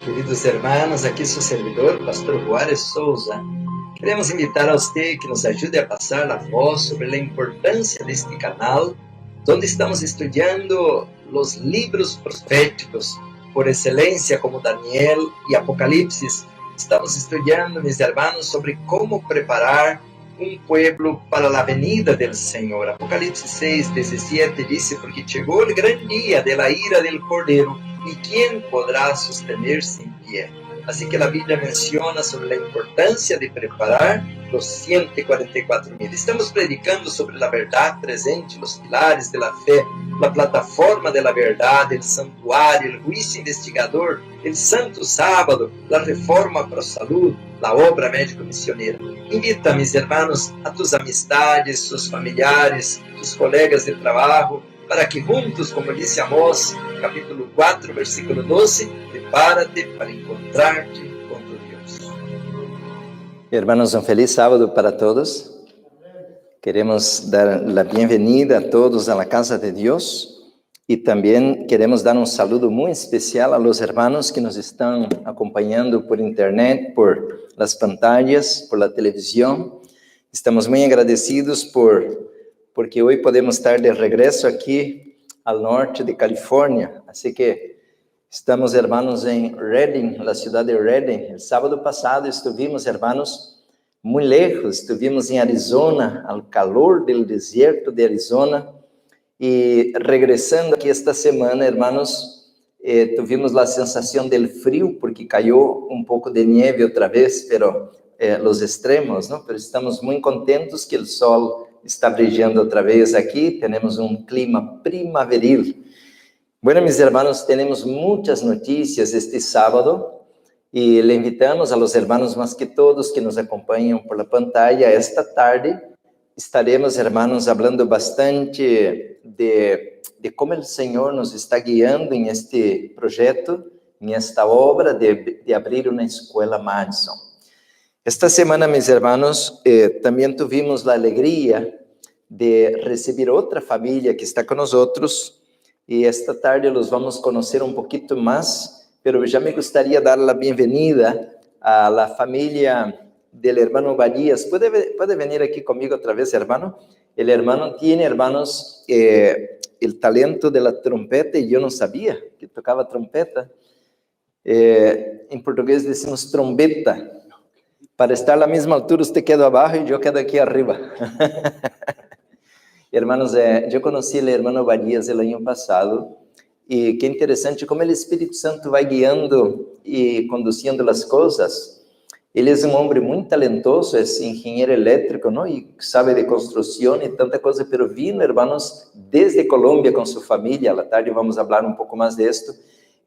Queridos hermanos, aqui seu servidor, Pastor Juárez Souza. Queremos invitar a você que nos ajude a passar a voz sobre a importância deste canal, onde estamos estudando os livros proféticos por excelência, como Daniel e Apocalipse. Estamos estudando, meus irmãos, sobre como preparar um pueblo para a venida do Senhor. Apocalipse 6, 17 diz: porque chegou o grande dia de la ira del Cordeiro, e quem poderá sostener-se em pé? Assim que a Bíblia menciona sobre a importância de preparar os 144.000. Estamos predicando sobre a verdade presente, os pilares da fé, a plataforma da verdade, o santuário, o juízo investigador, o santo sábado, a reforma para a saúde, a obra médico-missioneira. Invita, meus irmãos, a tus amistades, sus familiares, tus colegas de trabalho, para que juntos, como disse Amós, capítulo 4, versículo 12, prepárate para encontrar-te com tu Deus. Hermanos, um feliz sábado para todos. Queremos dar a bem-vinda a todos à casa de Deus e também queremos dar um saludo muito especial a los hermanos que nos estão acompanhando por internet, por las pantallas, por la televisão. Estamos muito agradecidos porque hoje podemos estar de regresso aqui ao norte de Califórnia. Assim que estamos, hermanos, em Redding, na cidade de Redding. El sábado passado estivemos, hermanos, muito lejos. Estivemos em Arizona, ao calor do deserto de Arizona. E regressando aqui esta semana, hermanos, tivemos a sensação del frio, porque caiu um pouco de neve outra vez, pero los extremos, ¿no? Pero estamos muito contentos que o sol está brilhando outra vez aqui. Temos um clima primaveril. Bueno, mis hermanos, tenemos muchas noticias este sábado y le invitamos a los hermanos más que todos que nos acompañan por la pantalla. Esta tarde estaremos, hermanos, hablando bastante de cómo el Señor nos está guiando en este proyecto, en esta obra de abrir una escuela Madison. Esta semana, mis hermanos, también tuvimos la alegría de recibir otra familia que está con nosotros. Y esta tarde los vamos a conocer un poquito más, pero ya me gustaría dar la bienvenida a la familia del hermano Badías. ¿Puede venir aquí conmigo otra vez, hermano? El hermano tiene, hermanos, el talento de la trompeta, y yo no sabía que tocaba trompeta. En portugués decimos trombeta. Para estar a la misma altura, usted queda abajo y yo quedo aquí arriba. Hermanos, eu conheci o hermano Badías el ano passado, e que interessante como o Espírito Santo vai guiando e conduzindo as coisas. Ele é um homem muito talentoso, é engenheiro elétrico, não? E sabe de construção e tanta coisa, pero vino, hermanos, desde Colômbia com sua família. À tarde vamos falar um pouco mais disto.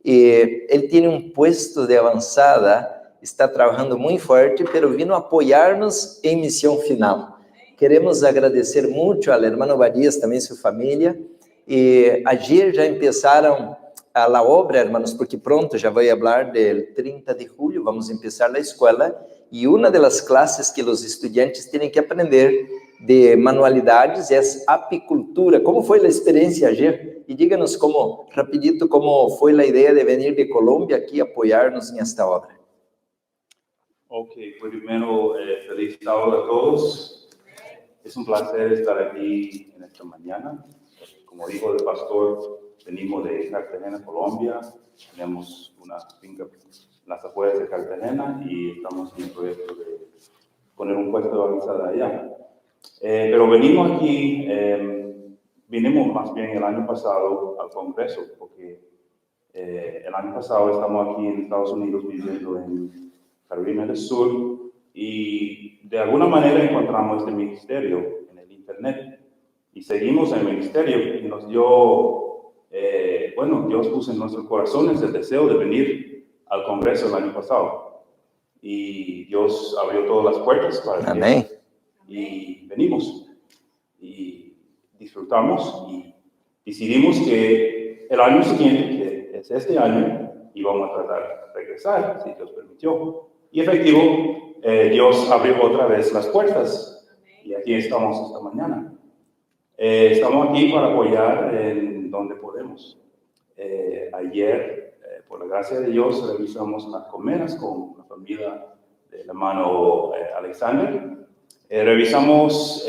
E ele tem um puesto de avançada, está trabalhando muito forte, pero vino apoiar-nos em missão final. Queremos agradecer muito ao hermano Badías, também sua família. E ayer já começaram a obra, hermanos, porque pronto já vou falar do 30 de julho, vamos começar a escola. E uma das classes que os estudantes têm que aprender de manualidades é apicultura. Como foi a experiência ayer? E diga-nos rapidito, como foi a ideia de vir de Colômbia aqui apoiar-nos nesta obra. Ok, primero, feliz sábado a todos. Es un placer estar aquí en esta mañana. Como dijo el pastor, venimos de Cartagena, Colombia. Tenemos una finca en las afueras de Cartagena y estamos en el proyecto de poner un puesto de avanzada allá. Pero venimos aquí, vinimos más bien el año pasado al Congreso, porque el año pasado estamos aquí en Estados Unidos viviendo en Carolina del Sur. Y de alguna manera encontramos este ministerio en el internet y seguimos en el ministerio y nos dio, Dios puso en nuestros corazones el deseo de venir al Congreso el año pasado y Dios abrió todas las puertas para Amén. Y venimos y disfrutamos y decidimos que el año siguiente, que es este año, íbamos a tratar de regresar, si Dios permitió. Y efectivo, Dios abrió otra vez las puertas y aquí estamos esta mañana. Estamos aquí para apoyar en donde podemos. Ayer por la gracia de Dios, revisamos las colmenas con la familia del hermano Alexander. Revisamos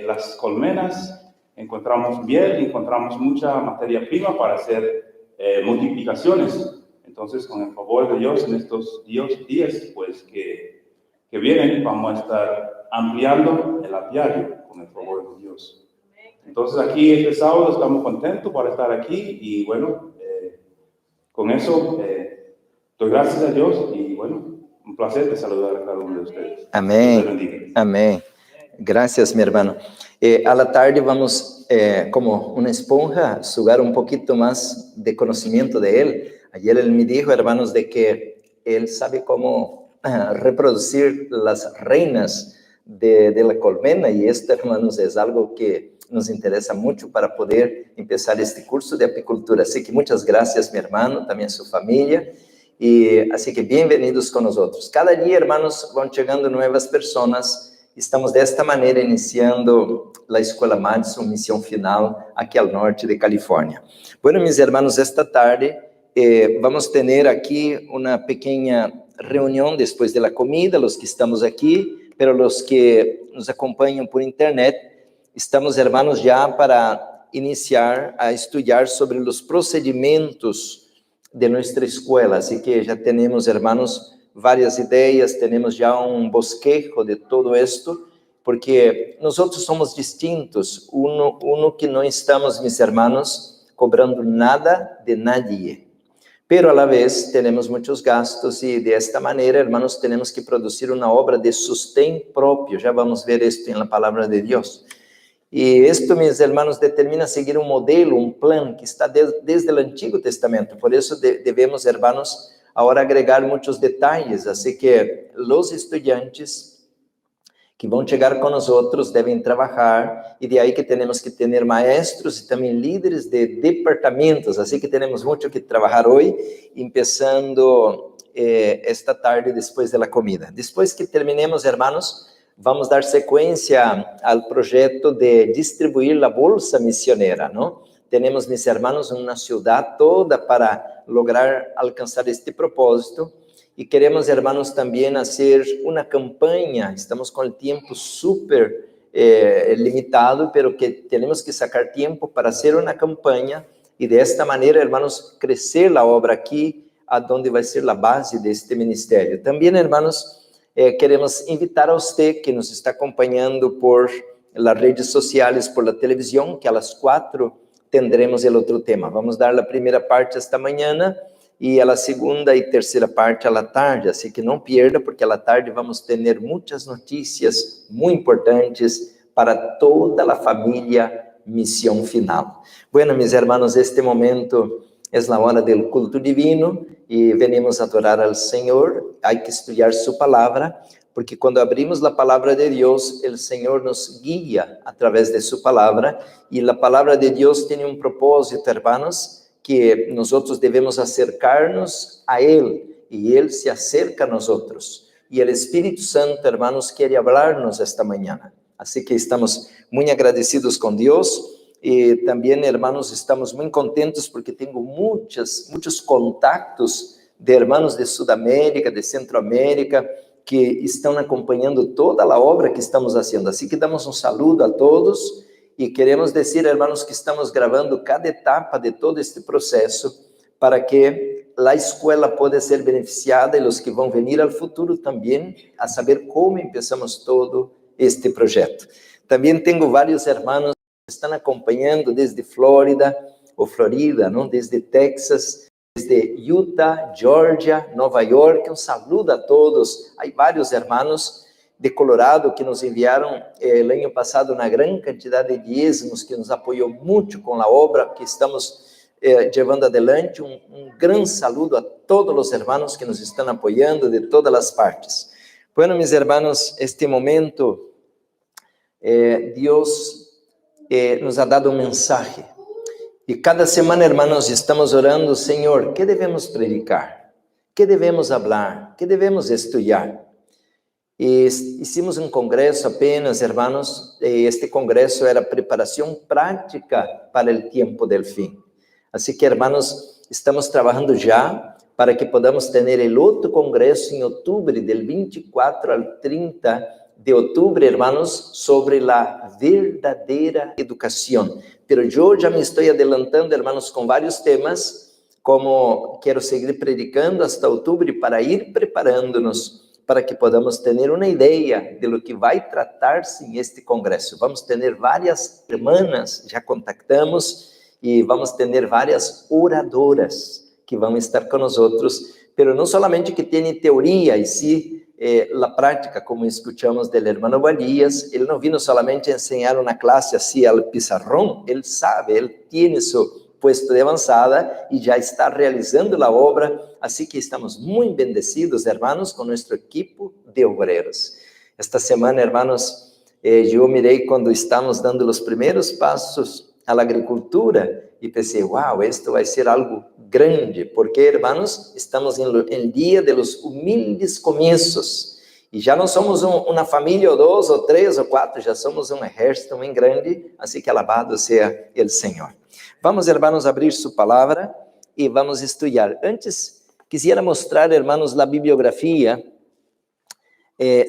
las colmenas, encontramos miel, encontramos mucha materia prima para hacer multiplicaciones. Entonces, con el favor de Dios, en estos días pues, que vienen, vamos a estar ampliando el apiario con el favor de Dios. Entonces, aquí este sábado estamos contentos por estar aquí y bueno, con eso doy gracias a Dios y bueno, un placer de saludar a cada uno de ustedes. Amén, amén. Gracias, mi hermano. A la tarde vamos, como una esponja, sugar un poquito más de conocimiento de él. Ayer él me dijo, hermanos, de que él sabe cómo reproducir las reinas de la colmena, y esto, hermanos, es algo que nos interesa mucho para poder empezar este curso de apicultura. Así que muchas gracias, mi hermano, también su familia, y así que bienvenidos con nosotros. Cada día, hermanos, van llegando nuevas personas. Estamos de esta manera iniciando la Escuela Madison Misión Final aquí al norte de California. Bueno, mis hermanos, esta tarde vamos a tener aquí una pequeña reunión después de la comida, los que estamos aquí, pero los que nos acompañan por internet, estamos, hermanos, ya para iniciar a estudiar sobre los procedimentos de nuestra escuela. Así que ya tenemos, hermanos, varias ideas, tenemos ya un bosquejo de todo esto, porque nosotros somos distintos. Uno que no estamos, mis hermanos, cobrando nada de nadie, pero a la vez tenemos muchos gastos y de esta manera, hermanos, tenemos que producir una obra de sostén propio. Ya vamos a ver esto en la palabra de Dios. Y esto, mis hermanos, determina seguir un modelo, un plan que está desde el Antiguo Testamento. Por eso debemos, hermanos, ahora agregar muchos detalles. Así que los estudiantes que vão chegar com nós devem trabalhar, e de aí que temos que ter maestros e também líderes de departamentos. Assim que temos muito que trabalhar hoje, começando esta tarde depois da comida. Depois que terminemos, hermanos, vamos dar sequência ao projeto de distribuir a bolsa missioneira, não? Temos, mis hermanos, uma cidade toda para lograr alcançar este propósito. Y queremos, hermanos, también hacer una campaña. Estamos con el tiempo súper limitado, pero que tenemos que sacar tiempo para hacer una campaña y de esta manera, hermanos, crecer la obra aquí, a donde va a ser la base de este ministerio. También, hermanos, queremos invitar a usted que nos está acompañando por las redes sociales, por la televisión, que a las 4 tendremos el otro tema. Vamos a dar la primera parte esta mañana, e a segunda e terceira parte à tarde, assim que não perda, porque à tarde vamos ter muitas notícias muito importantes para toda a família Missão Final. Bueno, mis hermanos, este momento é a hora do culto divino e venimos a adorar ao Senhor. Há que estudar sua palavra, porque quando abrimos a palavra de Deus, o Senhor nos guia através de sua palavra, e a palavra de Deus tem um propósito, hermanos, que nosotros debemos acercarnos a Él, y Él se acerca a nosotros. Y el Espíritu Santo, hermanos, quiere hablarnos esta mañana. Así que estamos muy agradecidos con Dios, y también, hermanos, estamos muy contentos porque tengo muchos contactos de hermanos de Sudamérica, de Centroamérica, que estão acompanhando toda a obra que estamos haciendo. Así que damos um saludo a todos, e queremos dizer, hermanos, que estamos gravando cada etapa de todo este processo para que a escola possa ser beneficiada e os que vão vir ao futuro também a saber como começamos todo este projeto. Também tenho vários hermanos que estão acompanhando desde Flórida, não? Desde Texas, desde Utah, Georgia, Nova York. Um saludo a todos. Há vários hermanos de Colorado que nos enviaram el ano passado uma grande quantidade de dízimos, que nos apoiou muito com a obra que estamos levando adelante. Um grande saludo a todos os hermanos que nos estão apoiando de todas as partes. Bueno, mis hermanos, este momento Deus nos ha dado um mensagem, e cada semana, hermanos, estamos orando: Senhor, que devemos predicar? Que devemos falar? Que devemos estudar? E hicimos um congresso apenas, hermanos. Este congresso era preparação prática para o tempo del fim. Assim que, hermanos, estamos trabalhando já para que podamos ter o outro congresso em outubro, del 24 al 30 de outubro, hermanos, sobre a verdadeira educação. Pero eu já me estou adelantando, hermanos, com vários temas, como quero seguir predicando hasta outubro para ir preparando-nos para que podamos ter uma ideia de lo que vai tratar-se em este congresso. Vamos ter várias irmãs, já contactamos, e vamos ter várias oradoras que vão estar com nós, pero não somente que tem teoria, e sim a prática, como escutamos do irmão Valías. Ele não vino solamente ensinar uma classe assim ao pizarrão, ele sabe, ele tem seu puesto de avançada e já está realizando a obra, assim que estamos muito bendecidos, hermanos, com nosso equipo de obreiros. Esta semana, hermanos, eu mirei quando estamos dando os primeiros passos à agricultura e pensei, uau, isto vai ser algo grande, porque, hermanos, estamos em dia de los humildes começos, e já não somos uma família, ou dois, ou três, ou quatro, já somos um exército muito grande, assim que alabado seja o Senhor. Vamos, hermanos, abrir sua palavra e vamos estudar. Antes, quisiera mostrar, hermanos, a bibliografia.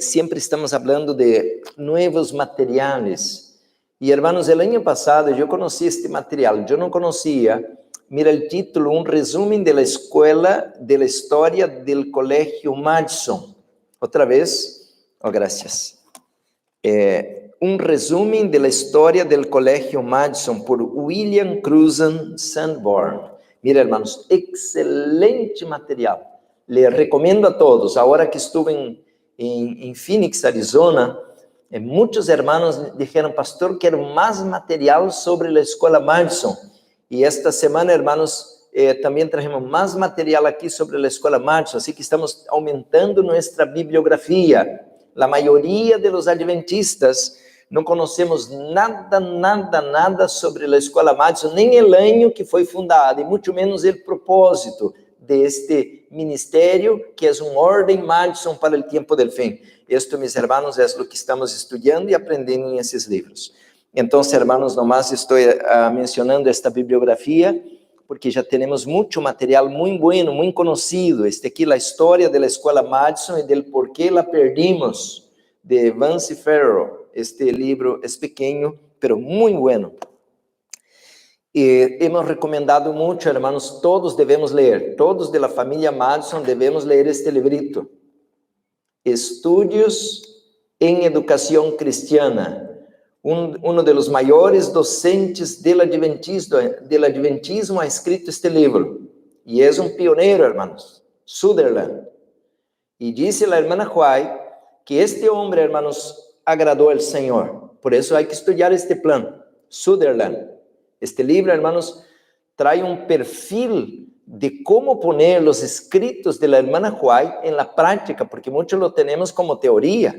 Sempre estamos falando de novos materiais. E, hermanos, el ano passado eu conheci este material, eu não conhecia. Mira o título, um resumo da escola, da história do Colégio Madison. Outra vez, graças. Um resumo da história do Colégio Madison por William Cruzan Sanborn. Mira, hermanos, excelente material. Le recomendo a todos. Agora que estive em Phoenix, Arizona, muitos hermanos disseram, pastor, quero mais material sobre a escola Madison. E esta semana, hermanos, também trajemos mais material aqui sobre a escola Madison, assim que estamos aumentando nossa bibliografia. A maioria dos adventistas não conhecemos nada sobre a escola Madison, nem o ano que foi fundada, e muito menos o propósito deste ministério, que é uma ordem Madison para o tempo del fim. Esto, mis hermanos, é o que estamos estudando e aprendendo em esses livros. Então, hermanos, nomás estou mencionando esta bibliografia, porque já temos muito material muito bueno, muito conhecido. Este aqui, a história da escola Madison e do porquê la perdimos, de Vance Farrell. Este livro é pequeno, pero muito bueno. E hemos recomendado muito, hermanos, todos devemos ler, todos de la família Madison devemos ler este librito. Estudios em Educação Cristiana. Um dos maiores docentes do Adventismo ha escrito este livro. E é um pioneiro, hermanos, Sutherland. E disse a irmã White que este homem, hermanos, agradou ao Senhor. Por isso, há que estudar este plano. Sutherland. Este livro, hermanos, traz um perfil de como poner os escritos de la hermana White en la práctica, porque muchos lo tenemos como teoría.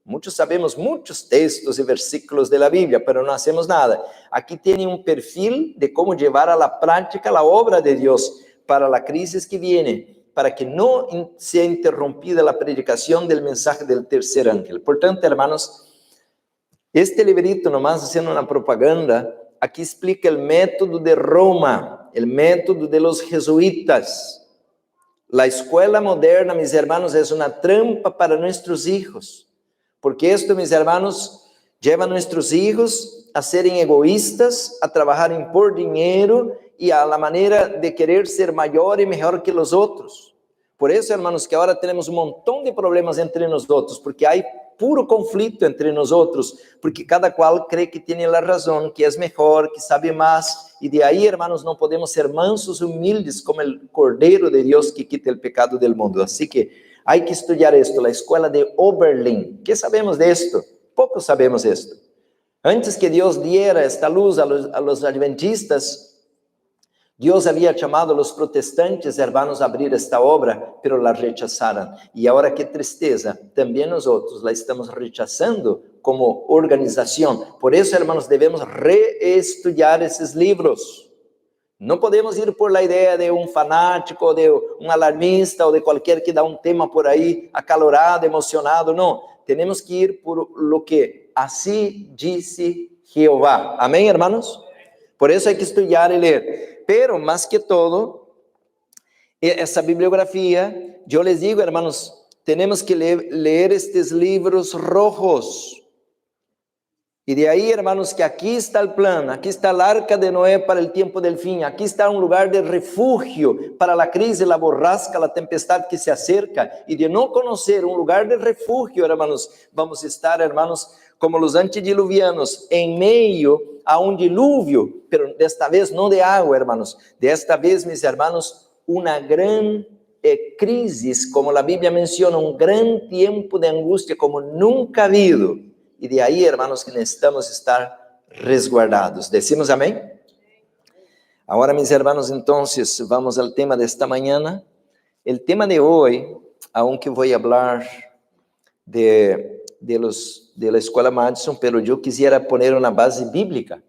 Muchos sabemos muchos textos y versículos de la Biblia, pero no hacemos nada. Aquí tiene un perfil de cómo llevar a la práctica la obra de Dios para la crisis que viene, para que no sea interrumpida la predicación del mensaje del tercer ángel. Por tanto, hermanos, este librito, nomás haciendo una propaganda, aquí explica el método de Roma, el método de los jesuitas. La escuela moderna, mis hermanos, es una trampa para nuestros hijos. Porque esto, mis hermanos, lleva a nuestros hijos a serem egoístas, a trabalharem por dinheiro e a la manera de querer ser maior e melhor que os outros. Por isso, hermanos, que agora temos um montão de problemas entre nós outros, porque há puro conflito entre nós outros, porque cada qual crê que tem a razão, que é melhor, que sabe mais, e de aí, hermanos, não podemos ser mansos, humildes, como o Cordeiro de Deus que quita o pecado del mundo. Assim que há que estudar esto, a escola de Oberlin. ¿Qué sabemos de esto? Pouco sabemos esto. Antes que Deus diera esta luz a los adventistas, Deus havia chamado a los protestantes, hermanos, a abrir esta obra, pero la rechazaram. E agora, que tristeza, também nós outros la estamos rechazando como organização. Por isso, hermanos, devemos reestudar esses livros. Não podemos ir por la ideia de um fanático, de um alarmista, ou de qualquer que dá um tema por aí, acalorado, emocionado. Não, temos que ir por lo que assim disse Jeová. Amém, hermanos? Por isso, há que estudar e ler. Pero, más que todo, essa bibliografia, eu les digo, hermanos, temos que ler estes livros rojos. Y de ahí, hermanos, que aquí está el plan, aquí está el arca de Noé para el tiempo del fin, aquí está un lugar de refugio para la crisis, la borrasca, la tempestad que se acerca. Y de no conocer un lugar de refugio, hermanos, vamos a estar, hermanos, como los antediluvianos, en medio a un diluvio, pero desta vez no de agua, hermanos, de esta vez, mis hermanos, una gran crisis, como la Biblia menciona, un gran tiempo de angustia como nunca ha habido. Y de ahí, hermanos, que necesitamos estar resguardados. ¿Decimos amén? Ahora, mis hermanos, entonces, vamos al tema de esta mañana. El tema de hoy, aunque voy a hablar de la Escuela Madison, pero yo quisiera poner una base bíblica.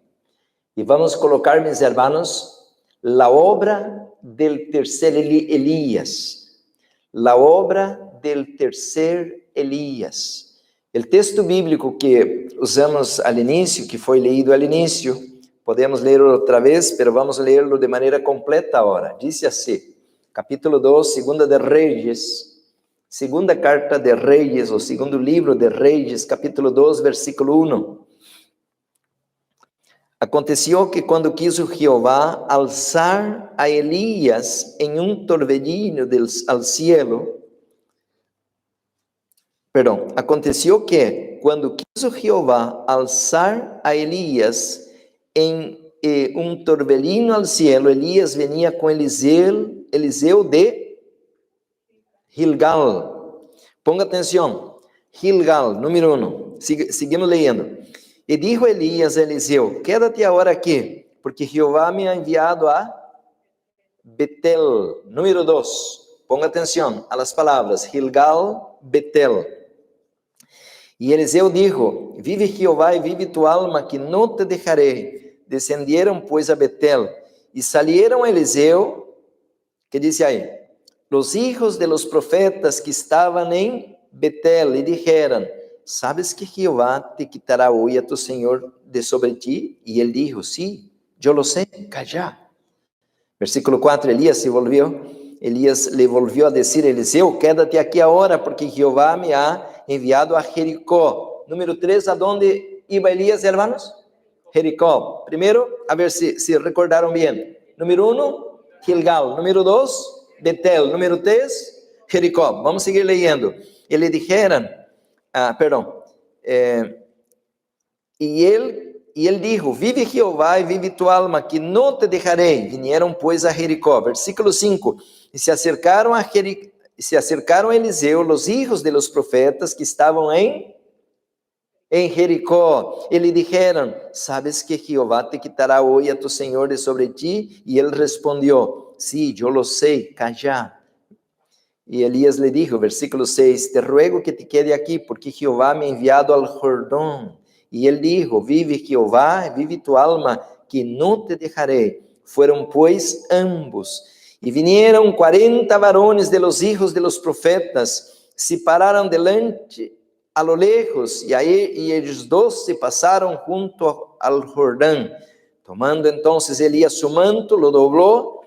Y vamos a colocar, mis hermanos, la obra del tercer Elías. La obra del tercer Elías. O texto bíblico que usamos al inicio, que foi lido al inicio, podemos ler outra vez, mas vamos lerlo de maneira completa agora. Diz assim, capítulo 2, segunda de Reis, segunda carta de Reis, ou segundo livro de Reis, capítulo 2, versículo 1. Aconteceu que quando quiso Jeová alçar a Elias em torbellino ao cielo, aconteceu que, quando quiso Jeová alçar a Elias em torbellino ao cielo, Elias venia com Eliseu de Gilgal. Ponga atenção, Gilgal, número 1. Seguimos lendo. E dijo Elias a Eliseu, quédate agora aqui, porque Jeová me ha enviado a Betel. Número 2. Ponga atenção a las palavras, Gilgal, Betel. E Eliseu dijo, vive Jeová e vive tu alma, que não te deixarei. Descendieron pues a Betel, e salieron a Eliseu, que dice aí, los hijos de los profetas que estaban en Betel, e dijeron, ¿sabes que Jehová te quitará hoy a tu Señor de sobre ti? Y él dijo, sí, yo lo sé, calla. Versículo 4, Elías le volvió a decir a Eliseu, quédate aquí ahora, porque Jehová me ha enviado a Jericó. Número 3, ¿a dónde iba Elías, hermanos? Jericó. Primero, a ver si recordaron bien. Número 1, Gilgal. Número 2, Betel. Número 3, Jericó. Vamos a seguir leyendo. Y le dijeron, y él dijo, vive Jehová y vive tu alma, que no te dejaré. Vinieron pues a Jericó. Versículo 5. Y se acercaron a Eliseo los hijos de los profetas que estaban en Jericó. Y le dijeron, ¿sabes que Jehová te quitará hoy a tu Señor de sobre ti? Y él respondió, sí, yo lo sé, calla. Y Elías le dijo, versículo 6, te ruego que te quede aquí, porque Jehová me ha enviado al Jordán. Y él dijo, vive Jehová, vive tu alma, que no te dejaré. Fueron pues ambos. Y vinieron 40 varones de los hijos de los profetas, se pararon delante a lo lejos, y ellos dos se pasaron junto al Jordán. Tomando entonces Elías su manto, lo dobló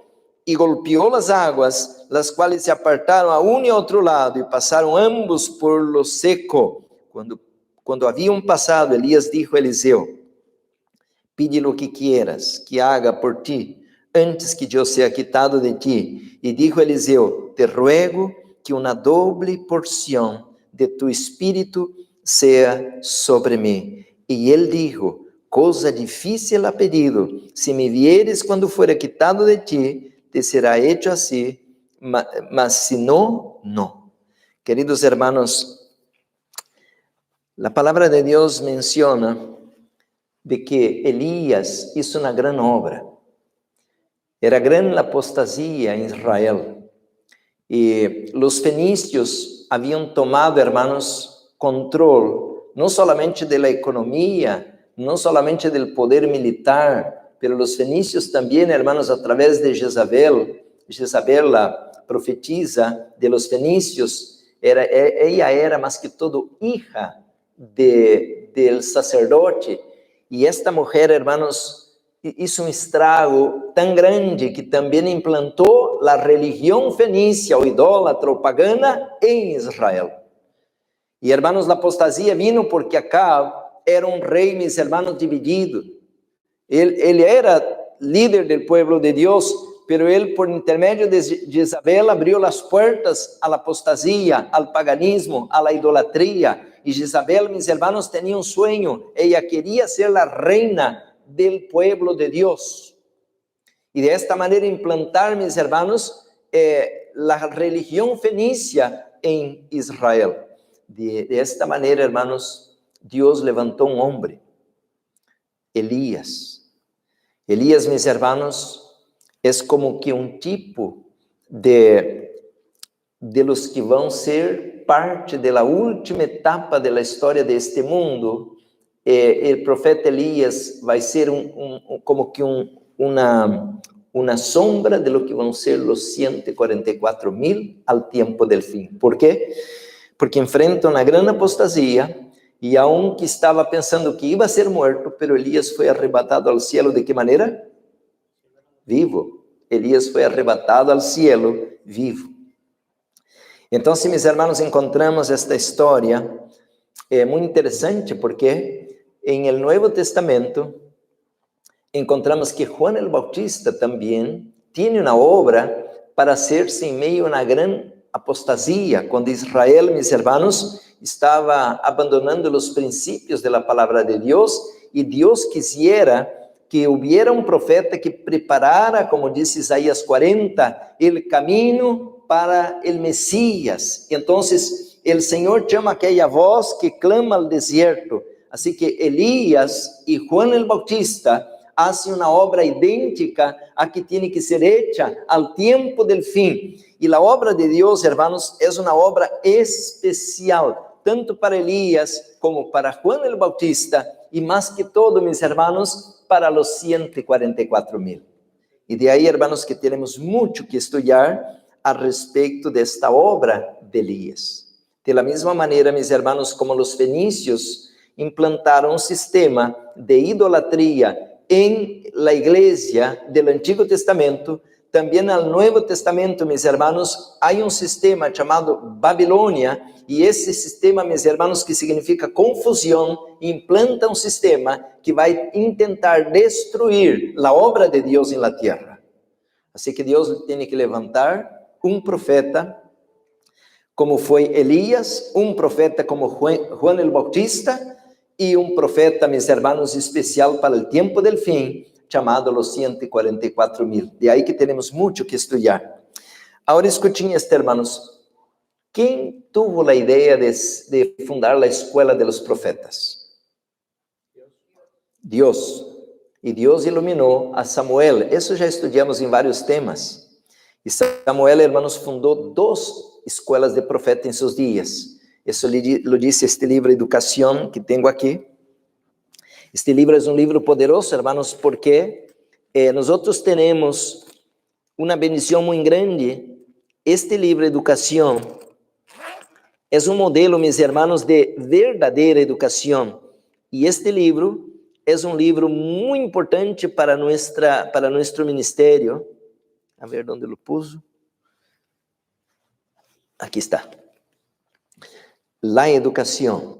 y golpeó las aguas, las cuales se apartaron a uno y a otro lado, y pasaron ambos por lo seco. Cuando habían pasado, Elías dijo a Eliseo, pide lo que quieras que haga por ti, antes que yo sea quitado de ti. Y dijo Eliseo, te ruego que una doble porción de tu espíritu sea sobre mí. Y él dijo, cosa difícil ha pedido, si me vieres cuando fuera quitado de ti, te será hecho así, mas si no, no. Queridos hermanos, la palabra de Dios menciona de que Elías hizo una gran obra. Era gran la apostasía en Israel. Y los fenicios habían tomado, hermanos, control, no solamente de la economía, no solamente del poder militar, pero los fenicios también, hermanos, a través de Jezabel, la profetisa de los fenicios, ella era más que todo hija del sacerdote. Y esta mujer, hermanos, hizo un estrago tan grande que también implantó a religião fenícia, ou idólatra, ou pagana, em Israel. E, hermanos, a apostasia vino porque Acab era um rei, mis hermanos, dividido. Ele era líder do povo de Deus, pero ele, por intermédio de Jezabel, abriu as portas à apostasia, ao paganismo, à idolatria. E Jezabel, mis hermanos, tinha um sonho. Ela queria ser a reina do povo de Deus. E de esta maneira implantar, mis hermanos, a religião fenícia em Israel. De esta maneira, hermanos, Deus levantou um homem, Elias. Elias, mis hermanos, é como que um tipo de los que vão ser parte da última etapa da história deste mundo. O profeta Elias vai ser como que uma sombra de lo que vão ser os 144.000 ao tempo del fim. ¿Por quê? Porque enfrentam uma grande apostasia, e a um que estava pensando que ia ser morto, pero Elias foi arrebatado ao cielo. ¿De que maneira? Vivo. Elias foi arrebatado ao cielo vivo. Então, meus irmãos, encontramos esta história muito interessante, porque em el Nuevo Testamento encontramos que Juan el Bautista também tem uma obra para hacer-se em meio a uma grande apostasia, quando Israel, mis hermanos, estava abandonando os princípios da palavra de Deus, e Deus quisiera que hubiera um profeta que preparara, como diz Isaías 40, o caminho para o Messias. Então, o Senhor chama aquela voz que clama ao deserto. Assim que Elias e Juan el Bautista fazem uma obra idêntica a que tem que ser hecha ao tempo del fim. E a obra de Deus, hermanos, é uma obra especial, tanto para Elias como para Juan el Bautista, e mais que todo, mis hermanos, para os 144.000. E de aí, hermanos, que temos muito que estudar a respeito desta obra de Elias. De la mesma maneira, mis hermanos, como os fenícios implantaram um sistema de idolatria em la igreja do Antigo Testamento, também no Novo Testamento, mis hermanos, há um sistema chamado Babilônia, e esse sistema, mis hermanos, que significa confusão, implanta um sistema que vai tentar destruir a obra de Deus em la terra. Assim que Deus tem que levantar um profeta, como foi Elias, um profeta como Juan el Bautista, e um profeta, mis hermanos, especial para o tempo del fim, chamado los 144.000. De aí que temos muito que estudar. Agora escutem este, hermanos. Quem tuvo a ideia de fundar a escola de los profetas? Deus. E Deus iluminou a Samuel. Isso já estudamos em vários temas. E Samuel, hermanos, fundou 2 escolas de profeta em seus dias. Isso lo disse este livro Educação que tenho aqui. Este livro é um livro poderoso, hermanos, porque nós temos uma bendição muito grande. Este livro Educação é um modelo, mis hermanos, de verdadeira educação. E este livro é um livro muito importante para nosso ministério. A ver onde lo puso. Aqui está. La educação.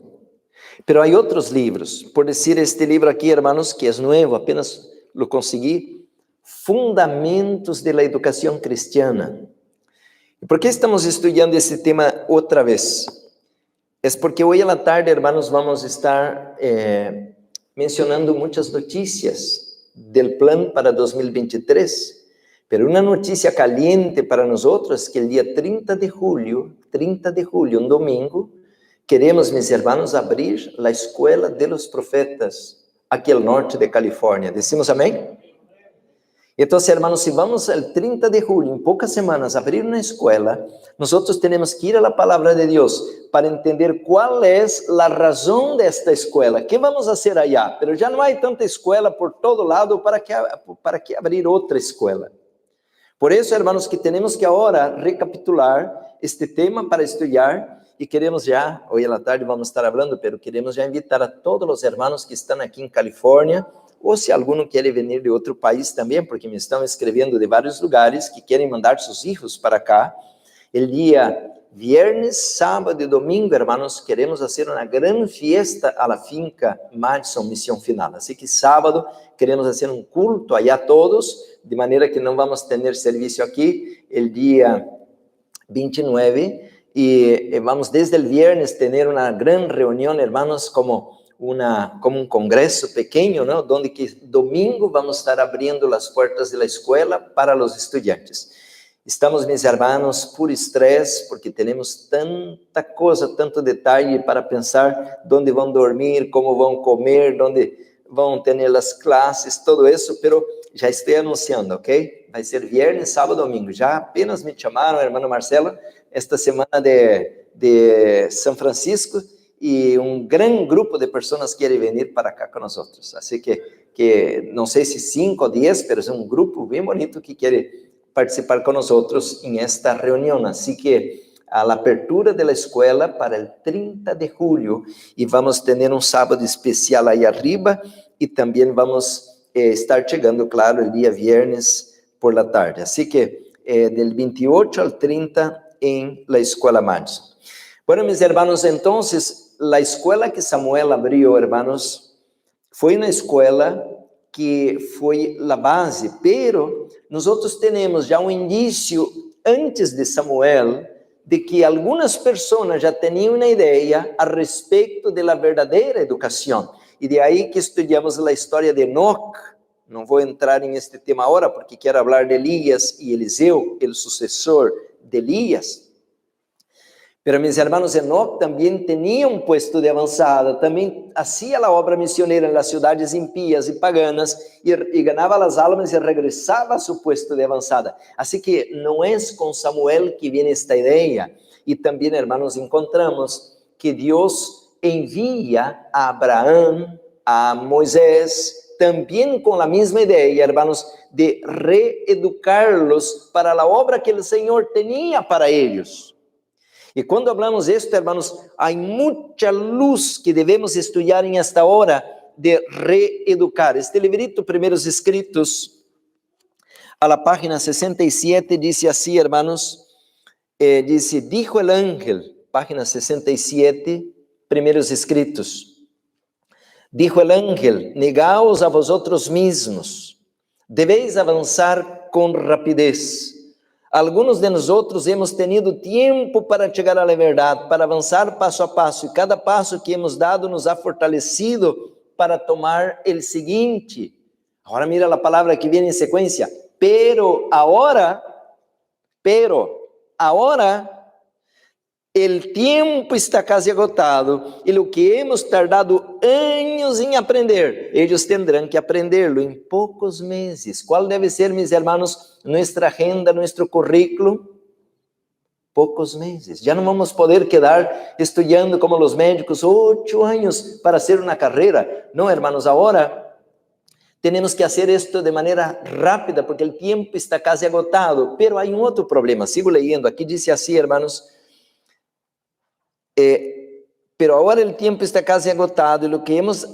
Pero há outros livros. Por dizer, este livro aqui, hermanos, que é novo, apenas lo consegui. Fundamentos de la educação cristiana. Por que estamos estudando esse tema outra vez? É porque hoje à tarde, hermanos, vamos estar mencionando muitas notícias do plano para 2023. Pero uma notícia caliente para nós é que o dia 30 de julho, um domingo, queremos, mis hermanos, abrir a escola de los profetas aqui ao norte de Califórnia. Decimos amém? Então, hermanos, se vamos ao 30 de julho, em poucas semanas, abrir uma escola, nós temos que ir à palavra de Deus para entender qual é a razão desta escola. O que vamos fazer allá? Pero já não há tanta escola por todo lado para que abrir outra escola. Por isso, hermanos, que temos que agora recapitular este tema para estudar e queremos já, hoje à tarde vamos estar falando, pero queremos já invitar a todos os hermanos que estão aqui em Califórnia ou se alguno quer vir de outro país também, porque me estão escrevendo de vários lugares que querem mandar seus filhos para cá. El dia viernes, sábado e domingo, hermanos, queremos fazer uma grande fiesta a la finca Madison Misión Final. Assim que sábado queremos fazer um culto allá todos, de maneira que não vamos ter serviço aqui el dia 29, e vamos desde el viernes ter uma grande reunião, hermanos, como um congresso pequeno, ¿no? Donde que domingo vamos estar abrindo as portas da escola para os estudantes. Estamos, meus irmãos, por estresse, porque temos tanta coisa, tanto detalhe para pensar onde vão dormir, como vão comer, onde vão ter as classes, tudo isso, pero já estou anunciando, ok? Vai ser viernes, sábado, domingo. Já apenas me chamaram, irmão Marcelo, esta semana de São Francisco, e um grande grupo de pessoas querem vir para cá com nós. Assim que não sei se 5 ou 10, mas é um grupo bem bonito que quer participar com nós em esta reunião. Assim que a abertura da escola para o 30 de julho, e vamos ter um sábado especial aí arriba, e também vamos estar chegando, claro, o dia viernes por la tarde. Assim que, del 28 al 30 em la Escola Madison. Bueno, mis hermanos, entonces, la escuela que Samuel abrió, hermanos, foi uma escola que foi a base, pero nós temos já um indício antes de Samuel de que algumas pessoas já tinham uma ideia a respeito da verdadeira educação. E de aí que estudamos a história de Enoch. Não vou entrar em este tema agora, porque quero falar de Elias e Eliseu, o sucessor de Elias. Pero, mis hermanos, Enoch também tinha um puesto de avançada, também fazia a obra missioneira nas cidades impías e paganas, e ganhava as almas e regressava a seu puesto de avançada. Assim que não é com Samuel que vem esta ideia, e também, hermanos, encontramos que Deus envia a Abraão, a Moisés, também com a mesma ideia, hermanos, de reeducar-los para a obra que o Senhor tinha para eles. E quando falamos isto, hermanos, há muita luz que devemos estudar em esta hora de reeducar. Este librito, Primeiros Escritos, a la página 67, diz assim, hermanos, dice, dijo el ángel, página 67, Primeiros Escritos, dijo el ángel, negaos a vosotros mismos, debéis avançar com rapidez. Alguns de nós hemos tenido tempo para chegar à verdade, para avançar passo a passo, e cada passo que hemos dado nos ha fortalecido para tomar o seguinte. Agora mira a palavra que vem em sequência. Pero ahora, o tempo está quase agotado, e o que hemos tardado anos em aprender, eles tendrão que aprenderlo em poucos meses. Qual deve ser, meus irmãos, nossa agenda, nosso currículo? Poucos meses. Já não vamos poder quedar estudando como os médicos 8 anos para ser uma carreira. Não, hermanos, agora temos que fazer isto de maneira rápida, porque o tempo está quase agotado. Pero há um outro problema. Sigo leyendo. Aqui diz assim, hermanos, pero agora o tempo está quase agotado, e o que hemos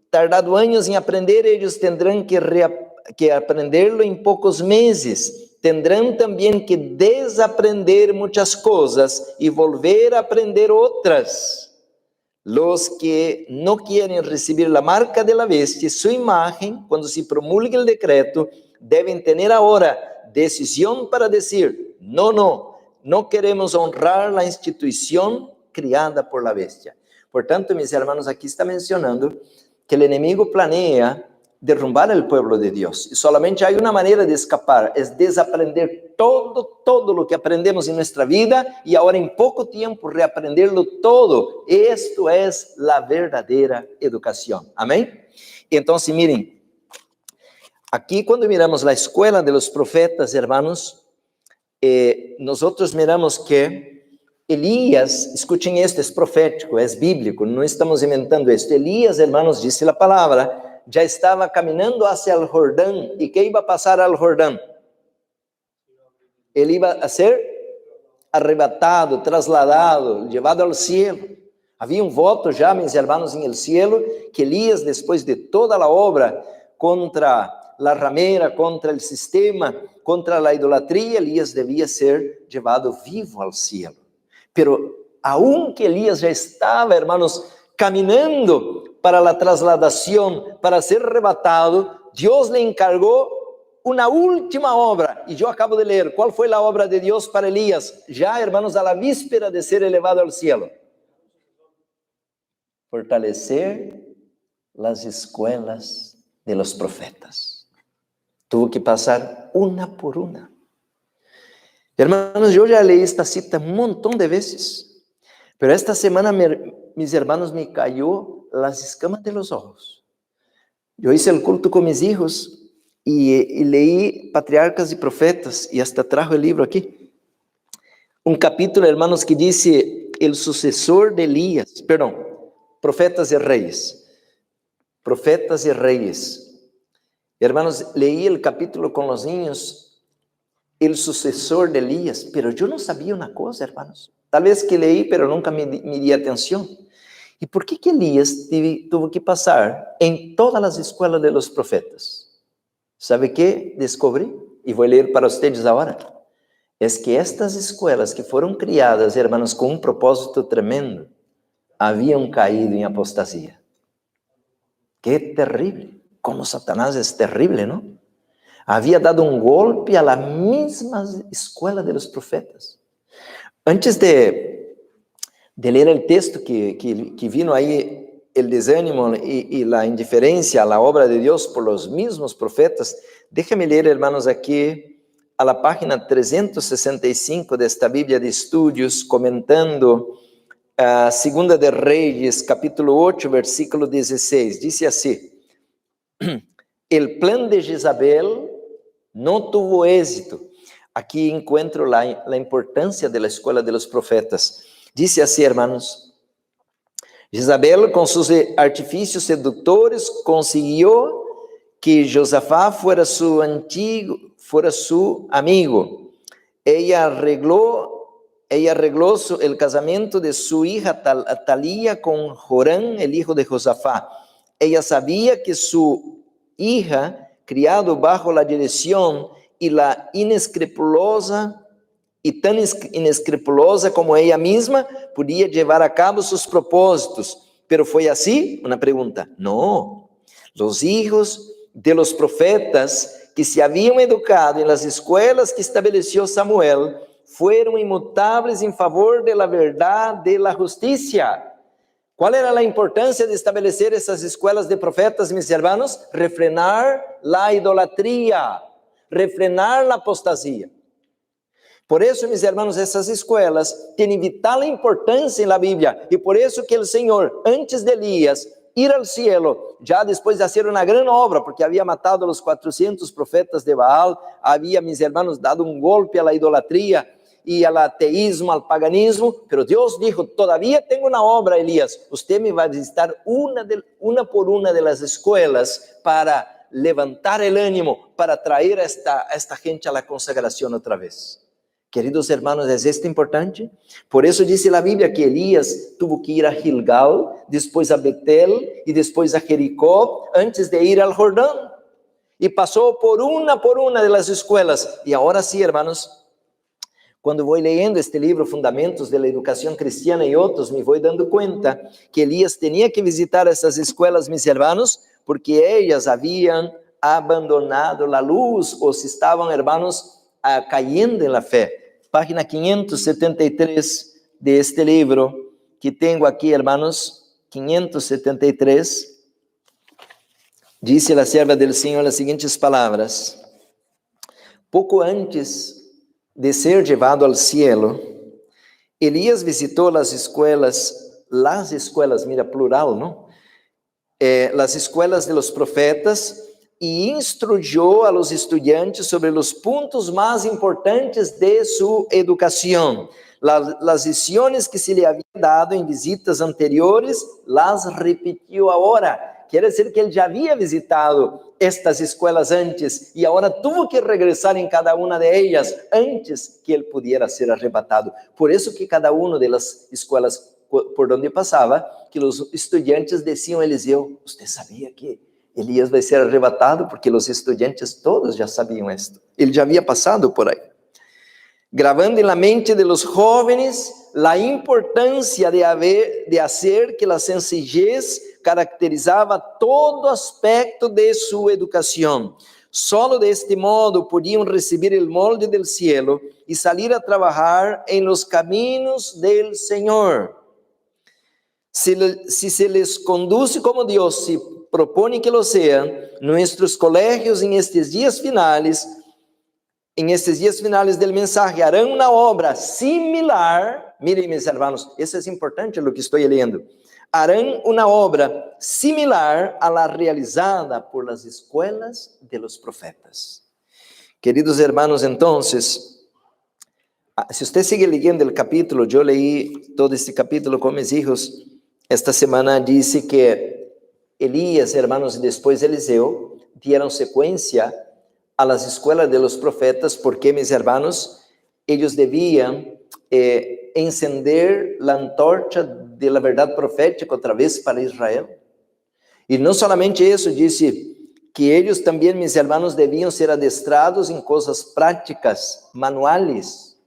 tardado anos em aprender, eles tendrão que aprenderlo em poucos meses. Tendrão também que desaprender muitas coisas e volver a aprender outras. Los que não querem receber a marca de la bestia, sua imagem, quando se promulgue o decreto, devem ter agora decisão para dizer, não queremos honrar a instituição criada por la bestia. Portanto, mis hermanos, aqui está mencionando que o inimigo planeia derrumbar o povo de Deus. E solamente há uma maneira de escapar, é desaprender todo o que aprendemos em nossa vida, e agora em pouco tempo reaprenderlo todo. Isto é a verdadeira educação. Amém? Então, miren, aqui quando miramos a escola de los profetas, hermanos, nós miramos que Elias, escuchen esto, es profético, es bíblico, no estamos inventando esto. Elias, hermanos, dice la palabra, ya estaba caminando hacia el Jordán. ¿Y qué iba a pasar al Jordán? Él iba a ser arrebatado, trasladado, llevado al cielo. Había un voto ya, mis hermanos, en el cielo, que Elías, después de toda la obra, contra la ramera, contra el sistema, contra la idolatría, Elías debía ser llevado vivo al cielo. Pero aunque Elías ya estaba, hermanos, caminando para la trasladación, para ser arrebatado, Dios le encargó una última obra. Y yo acabo de leer, ¿cuál fue la obra de Dios para Elías? Ya, hermanos, a la víspera de ser elevado al cielo. Fortalecer las escuelas de los profetas. Tuvo que pasar una por una. Hermanos, yo ya leí esta cita un montón de veces, pero esta semana, mis hermanos, me cayó las escamas de los ojos. Yo hice el culto con mis hijos y leí Patriarcas y Profetas, y hasta trajo el libro aquí. Un capítulo, hermanos, que dice el sucesor de Elías, Profetas y Reyes. Profetas y Reyes. Hermanos, leí el capítulo con los niños, el sucesor de Elías, pero yo no sabía una cosa, hermanos. Tal vez que leí, pero nunca me di atención. ¿Y por qué que Elías tuvo que pasar en todas las escuelas de los profetas? ¿Sabe qué descubrí? Y voy a leer para ustedes ahora. Es que estas escuelas que fueron criadas, hermanos, con un propósito tremendo, habían caído en apostasía. Qué terrible. Como Satanás es terrible, ¿no? Había dado un golpe a la misma escuela de los profetas. Antes de leer el texto que vino ahí, el desánimo y la indiferencia a la obra de Dios por los mismos profetas, déjame leer, hermanos, aquí a la página 365 de esta Biblia de Estudios, comentando Segunda de Reyes, capítulo 8, versículo 16. Dice así: el plan de Jezabel no tuvo éxito. Aquí encuentro la importancia de la escuela de los profetas. Dice así, hermanos: Jezabel, con sus artificios seductores, consiguió que Josafá fuera su amigo. Ella arregló el casamiento de su hija Talía con Jorán, el hijo de Josafá. Ella sabía que su hija, criado bajo la dirección y la inescrupulosa, y tan inescrupulosa como ella misma, podía llevar a cabo sus propósitos. ¿Pero fue así? Una pregunta. No. Los hijos de los profetas que se habían educado en las escuelas que estableció Samuel fueron inmutables en favor de la verdad, de la justicia. ¿Cuál era la importancia de establecer esas escuelas de profetas, mis hermanos? Refrenar la idolatría, refrenar la apostasía. Por eso, mis hermanos, essas escolas têm vital importância na Bíblia. E por isso que o Senhor, antes de Elias ir ao cielo, já depois de fazer uma grande obra, porque havia matado os 400 profetas de Baal, havia, mis hermanos, dado um golpe à idolatria e ao ateísmo, ao paganismo, pero Deus dijo: todavía tenho uma obra, Elias, você me vai visitar uma por uma das escolas para levantar o ânimo, para trazer esta gente à consagração outra vez. Queridos hermanos, ¿es esto importante? Por eso dice la Biblia que Elías tuvo que ir a Gilgal, después a Betel y después a Jericó, antes de ir al Jordán. Y pasó por una de las escuelas. Y ahora sí, hermanos, cuando voy leyendo este libro, Fundamentos de la Educación Cristiana y otros, me voy dando cuenta que Elías tenía que visitar esas escuelas, mis hermanos, porque ellas habían abandonado la luz o se estaban, hermanos, cayendo en la fe. Página 573 de este libro que tengo aquí, hermanos, 573, dice la sierva del Señor las siguientes palabras: poco antes de ser llevado al cielo, Elías visitó las escuelas, mira, plural, ¿no? Las escuelas de los profetas, e instruyó a los estudiantes sobre los puntos más importantes de su educación. Las lecciones que se le habían dado en visitas anteriores, las repitió ahora. Quiere decir que él ya había visitado estas escuelas antes y ahora tuvo que regresar en cada una de ellas antes que él pudiera ser arrebatado. Por eso que cada una de las escuelas por donde pasaba, que los estudiantes decían a Eliseo: ¿usted sabía que Elias vai ser arrebatado, porque os estudantes todos já sabiam isto. Ele já havia passado por aí. Gravando na mente de los jóvenes a importância de hacer que a sencillez caracterizava todo aspecto de sua educação. Solo de este modo podiam receber o molde del cielo e salir a trabalhar em los caminos del Senhor. Si se les conduce como Deus se propõe que lo sean, nuestros colegios en estes dias finales del mensaje harán una obra similar. Miren, mis hermanos, eso es importante lo que estoy leyendo. Harán una obra similar a la realizada por las escuelas de los profetas. Queridos hermanos, entonces, si usted sigue leyendo el capítulo, yo leí todo este capítulo con mis hijos. Esta semana dice que Elías, hermanos, y después Eliseo dieron secuencia a las escuelas de los profetas, porque, mis hermanos, ellos debían encender la antorcha de la verdad profética otra vez para Israel. Y no solamente eso, dice que ellos también, mis hermanos, debían ser adestrados en cosas prácticas, manuales.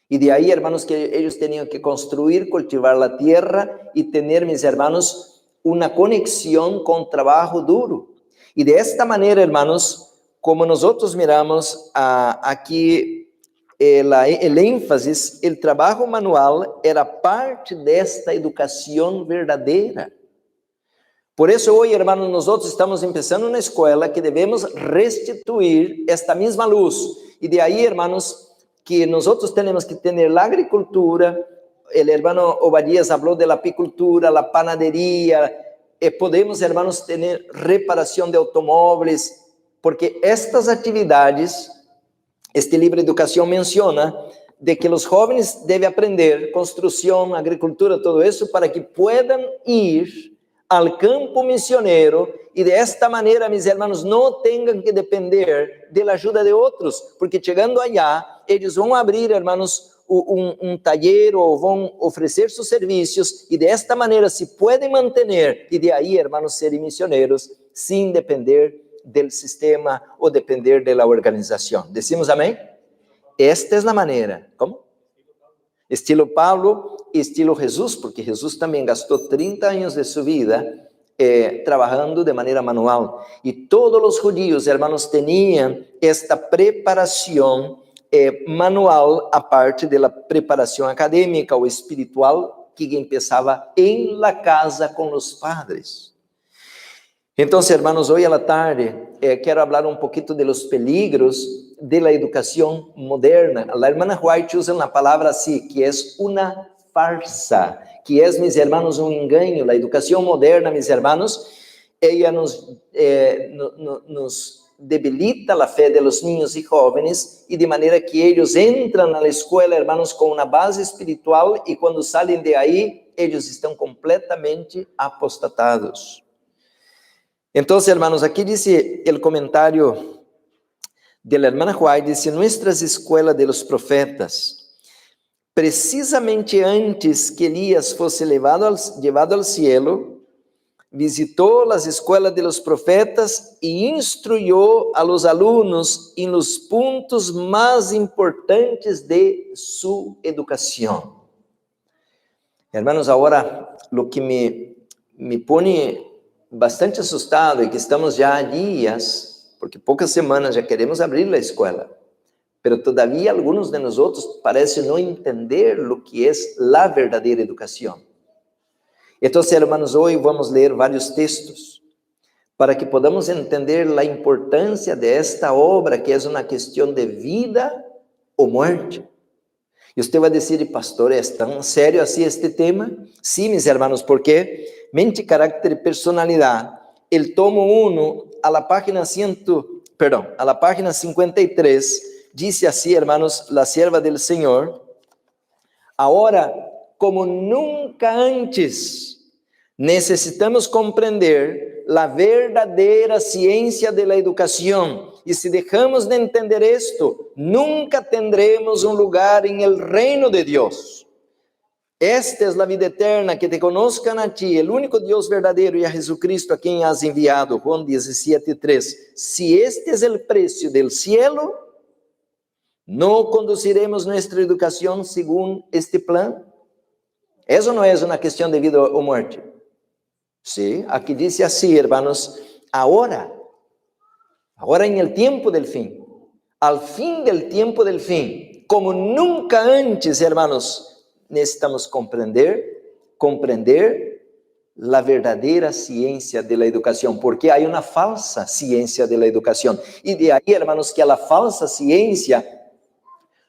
Y de ahí, hermanos, que ellos tenían que construir, cultivar la tierra y tener, mis hermanos, una conexión con trabajo duro. Y de esta manera, hermanos, como nosotros miramos aquí el énfasis, el trabajo manual era parte de esta educación verdadera. Por eso hoy, hermanos, nosotros estamos empezando una escuela que debemos restituir esta misma luz. Y de ahí, hermanos, que nosotros tenemos que tener la agricultura. El hermano Obadías habló de la apicultura, la panadería. Podemos, hermanos, tener reparación de automóviles, porque estas actividades, este libro de educación menciona de que los jóvenes deben aprender construcción, agricultura, todo eso, para que puedan ir al campo misionero y de esta manera, mis hermanos, no tengan que depender de la ayuda de otros, porque llegando allá, ellos van a abrir, hermanos, un taller o van ofrecer sus servicios y de esta manera se pueden mantener y de ahí, hermanos, ser misioneros sin depender del sistema o depender de la organización. ¿Decimos amén? Esta es la manera. ¿Cómo? Estilo Pablo y estilo Jesús, porque Jesús también gastó 30 años de su vida trabajando de manera manual. Y todos los judíos, hermanos, tenían esta preparación manual, aparte de la preparación académica o espiritual que empezaba en la casa con los padres. Entonces, hermanos, hoy a la tarde quiero hablar un poquito de los peligros de la educación moderna. La hermana White usa una palabra así, que es una farsa, que es, mis hermanos, un engaño. La educación moderna, mis hermanos, ella nos debilita la fe de los niños y jóvenes y de manera que ellos entran a la escuela, hermanos, con una base espiritual y cuando salen de ahí, ellos están completamente apostatados. Entonces, hermanos, aquí dice el comentario de la hermana White, dice, nuestras escuelas de los profetas, precisamente antes que Elías fuese llevado al cielo, visitó las escuelas de los profetas y instruyó a los alumnos en los puntos más importantes de su educación. Hermanos, ahora lo que me pone bastante assustado e que estamos já há dias, porque poucas semanas já queremos abrir a escola, pero todavía algunos de nosotros parecen no entender lo que es la verdadera educación. Entonces, hermanos, hoy vamos a leer varios textos para que podamos entender la importancia de esta obra que es una cuestión de vida o muerte. Y usted va a decir, pastor, ¿es tan serio así este tema? Sí, mis hermanos, porque mente, carácter y personalidad, el tomo 1 a la página 53, dice así, hermanos, la sierva del Señor, ahora, como nunca antes, necesitamos comprender la verdadera ciencia de la educación. Y si dejamos de entender esto, nunca tendremos un lugar en el reino de Dios. Esta es la vida eterna, que te conozcan a ti, el único Dios verdadero, y a Jesucristo a quien has enviado. Juan 17:3. Si este es el precio del cielo, ¿no conduciremos nuestra educación según este plan? Eso no es una cuestión de vida o muerte. Sí, aquí dice así, hermanos, ahora en el tiempo del fin, al fin del tiempo del fin, como nunca antes, hermanos, necesitamos comprender la verdadera ciencia de la educación, porque hay una falsa ciencia de la educación. Y de ahí, hermanos, que a la falsa ciencia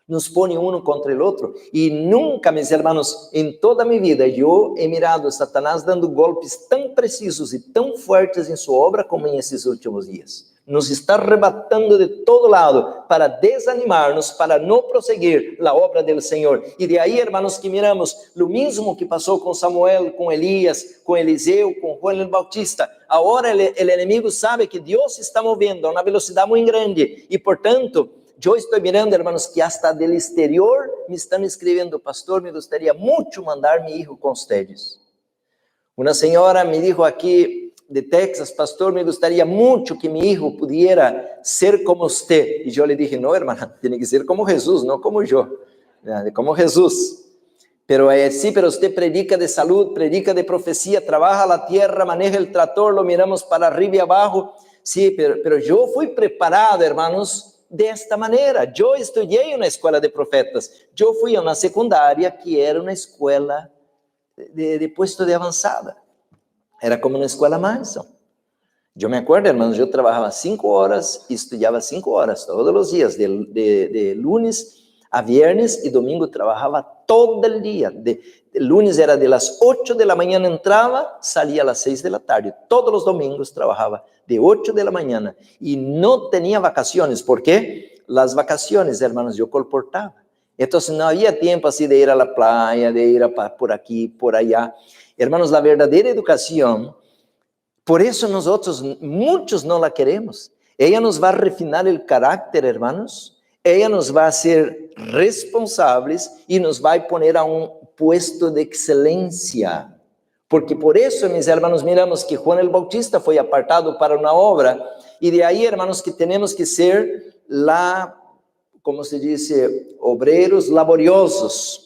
nos pone uno contra el otro. Y nunca, mis hermanos, en toda mi vida, yo he mirado a Satanás dando golpes tan precisos y tan fuertes en su obra como en estos últimos días. Nos está arrebatando de todo lado para desanimarnos, para no proseguir la obra del Señor. Y de ahí, hermanos, que miramos lo mismo que pasó con Samuel, con Elías, con Eliseo, con Juan el Bautista. Ahora el enemigo sabe que Dios está moviendo a una velocidad muy grande y, por tanto, yo estoy mirando, hermanos, que hasta del exterior me están escribiendo: pastor, me gustaría mucho mandar mi hijo con ustedes. Una señora me dijo aquí de Texas: pastor, me gustaría mucho que mi hijo pudiera ser como usted. Y yo le dije: no, hermana, tiene que ser como Jesús, no como yo, como Jesús. Pero sí, pero usted predica de salud, predica de profecía, trabaja la tierra, maneja el tractor, lo miramos para arriba y abajo. Sí, pero yo fui preparado, hermanos, de esta manera. Yo estudié en una escuela de profetas. Yo fui a una secundaria que era una escuela de puesto de avanzada. Era como una escuela Manson. Yo me acuerdo, hermanos, yo trabajaba 5 horas y estudiaba 5 horas todos los días, de lunes a viernes, y domingo trabajaba todo el día. De lunes era de las 8 de la mañana entraba, salía a las 6 de la tarde. Todos los domingos trabajaba de 8 de la mañana y no tenía vacaciones. ¿Por qué? Las vacaciones, hermanos, yo colportaba. Entonces no había tiempo así de ir a la playa, de ir por aquí, por allá. Hermanos, la verdadera educación, por eso nosotros, muchos no la queremos. Ella nos va a refinar el carácter, hermanos. Ella nos va a hacer responsables y nos va a poner a un puesto de excelencia. Porque por eso, mis hermanos, miramos que Juan el Bautista fue apartado para una obra. Y de ahí, hermanos, que tenemos que ser como se dice, obreros laboriosos,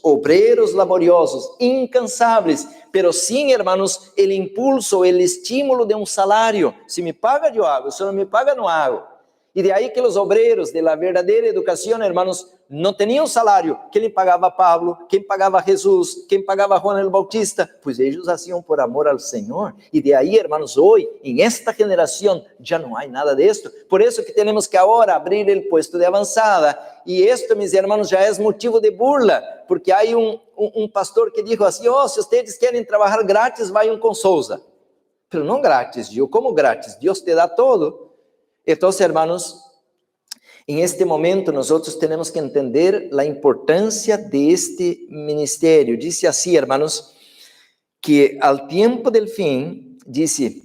incansables, pero sin, hermanos, el impulso, el estímulo de un salario. Si me paga, yo hago; si no me paga, no hago. Y de ahí que los obreros de la verdadera educación, hermanos, no tenían salario. ¿Quién le pagaba a Pablo? ¿Quién pagaba a Jesús? ¿Quién pagaba a Juan el Bautista? Pues ellos hacían por amor al Señor. Y de ahí, hermanos, hoy, en esta generación, ya no hay nada de esto. Por eso que tenemos que ahora abrir el puesto de avanzada. Y esto, mis hermanos, ya es motivo de burla, porque hay un pastor que dijo así: si ustedes quieren trabajar gratis, vayan con Souza. Pero no gratis, yo como gratis, Dios te da todo. Entonces, hermanos, en este momento nosotros tenemos que entender la importancia de este ministerio. Dice así, hermanos, que al tiempo del fin, dice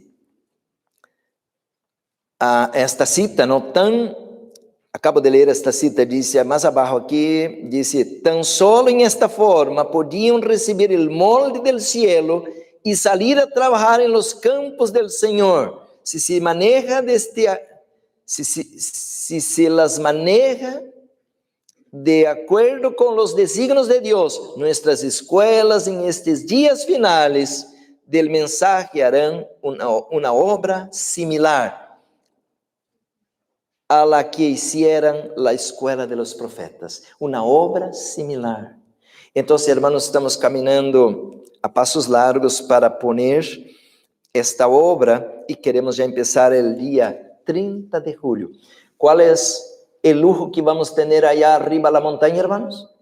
esta cita, acabo de leer esta cita, dice más abajo aquí, dice: tan solo en esta forma podían recibir el molde del cielo y salir a trabajar en los campos del Señor. Si se las maneja de acuerdo con los designios de Dios, nuestras escuelas en estos días finales del mensaje harán una obra similar a la que hicieran la escuela de los profetas. Una obra similar. Entonces, hermanos, estamos caminando a pasos largos para poner esta obra y queremos ya empezar el día 30 de julio. ¿Cuál es el lujo que vamos a tener allá arriba a la montaña, hermanos?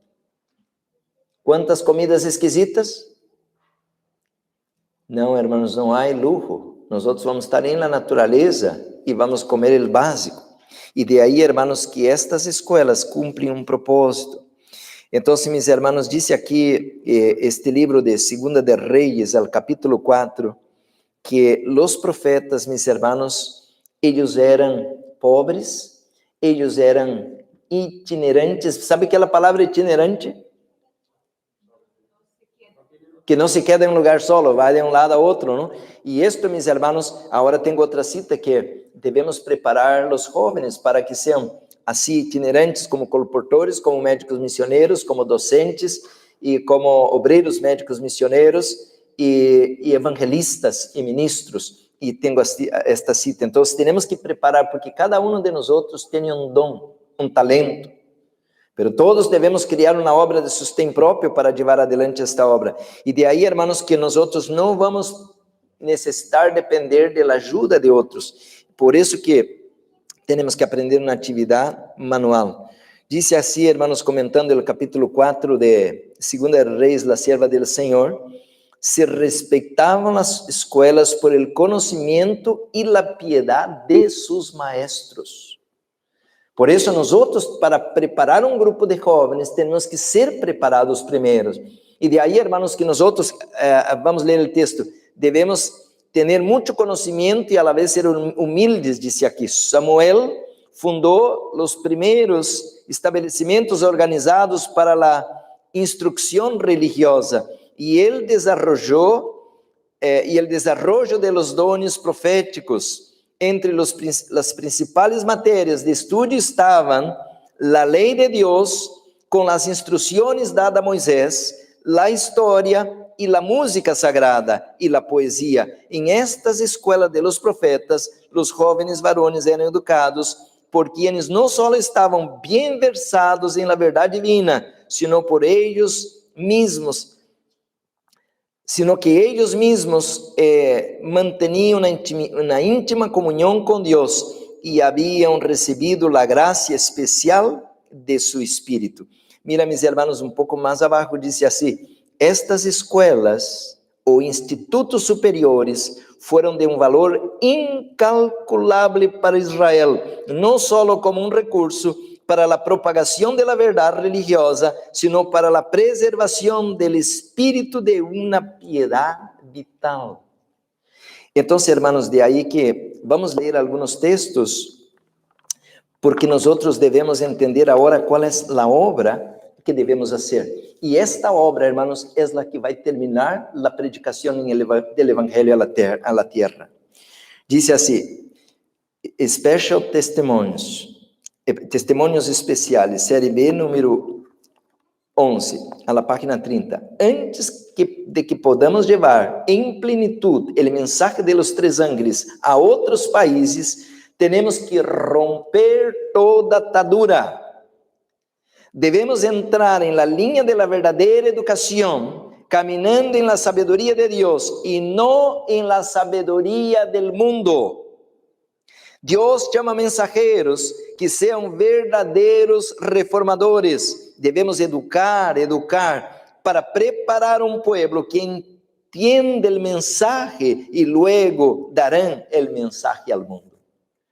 ¿Cuántas comidas exquisitas? No, hermanos, no hay lujo. Nosotros vamos a estar en la naturaleza y vamos a comer el básico. Y de ahí, hermanos, que estas escuelas cumplen un propósito. Entonces, mis hermanos, dice aquí este libro de Segunda de Reyes, al capítulo 4, que los profetas, mis hermanos, ellos eran pobres, ellos eran itinerantes. ¿Sabe qué es la palabra itinerante? que não se queda em um lugar solo, vai de um lado a outro, não? E isto, meus irmãos, agora tenho outra cita que devemos preparar os jovens para que sejam assim itinerantes como colportores, como médicos missioneiros, como docentes e como obreiros médicos missioneiros e evangelistas e ministros. E tenho esta cita. Então, temos que preparar, porque cada um de nós outros tem um dom, um talento. Pero todos devemos criar uma obra de sustento próprio para levar adelante esta obra. E de aí, irmãos, que nós outros não vamos necessitar depender da ajuda de outros. Por isso que temos que aprender uma atividade manual. Disse assim, irmãos, comentando o capítulo 4 de 2 Reis, la sierva del Senhor, se respeitavam as escolas por el conhecimento e la piedade de seus maestros. Por isso, nós outros, para preparar um grupo de jovens, temos que ser preparados primeiros. E de aí, irmãos, que nós outros, vamos ler o texto, devemos ter muito conhecimento e a la vez ser humildes, disse aqui. Samuel fundou os primeiros estabelecimentos organizados para a instrução religiosa e ele desarrollou o desarrollo de los dones proféticos. Entre as principais matérias de estudo estavam a lei de Deus com as instruções dadas a Moisés, a história e a música sagrada e a poesia. Em estas escolas de los profetas, os jovens varones eram educados por quienes não só estavam bem versados em la verdade divina, sino por ellos mismos, sino que ellos mismos mantinham uma íntima comunhão com Deus e haviam recebido a graça especial de su Espírito. Mira, mis hermanos, um pouco mais abaixo, diz assim: estas escolas ou institutos superiores foram de um valor incalculável para Israel, não só como um recurso para a propagação da verdade religiosa, sino para a preservação do espírito de uma piedade vital. Então, hermanos, de aí que vamos ler alguns textos, porque nós outros devemos entender agora qual é a obra que devemos fazer. E esta obra, hermanos, é a que vai terminar a predicação do Evangelho a la tierra. Diz assim: Special Testemunhos especiais, série B, número 11, a la página 30. Antes de que podamos levar em plenitude o mensagem de los tres ángeles a outros países, temos que romper toda atadura. Devemos entrar em la linha de la verdadeira educação, caminhando em la sabedoria de Deus e não em la sabedoria del mundo. Deus chama mensageiros que sejam verdadeiros reformadores. Devemos educar para preparar um povo que entende o mensagem e luego darão o mensagem ao mundo.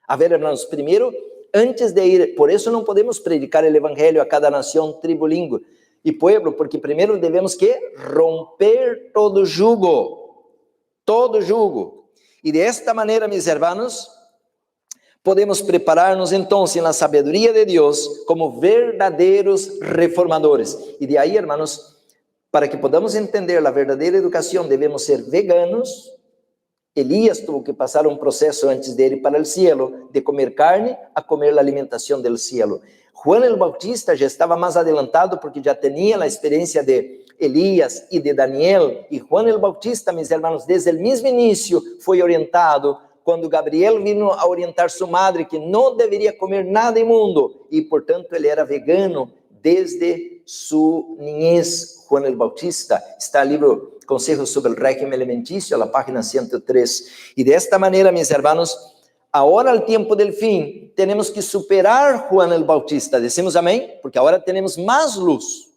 A ver, irmãos, primeiro, antes de ir, por isso não podemos predicar o evangelho a cada nação, tribo, língua e povo, porque primeiro devemos que romper todo jugo. E desta maneira, meus irmãos, podemos preparar-nos então na sabedoria de Deus como verdadeiros reformadores. E de aí, irmãos, para que podamos entender a verdadeira educação, devemos ser veganos. Elias tuvo que passar um processo antes de ir para o cielo, de comer carne a comer a alimentação do cielo. Juan el Bautista já estava mais adelantado porque já tinha a experiência de Elias e de Daniel. E Juan el Bautista, meus irmãos, desde o mesmo início foi orientado, quando Gabriel vino a orientar sua madre que não deveria comer nada imundo, e portanto ele era vegano desde sua niñez. Juan el Bautista, está no livro Conselhos sobre o Régimen Alimentício, a página 103. E desta maneira, meus irmãos, agora ao tempo do fim, temos que superar Juan el Bautista. Decimos amém? Porque agora temos mais luz.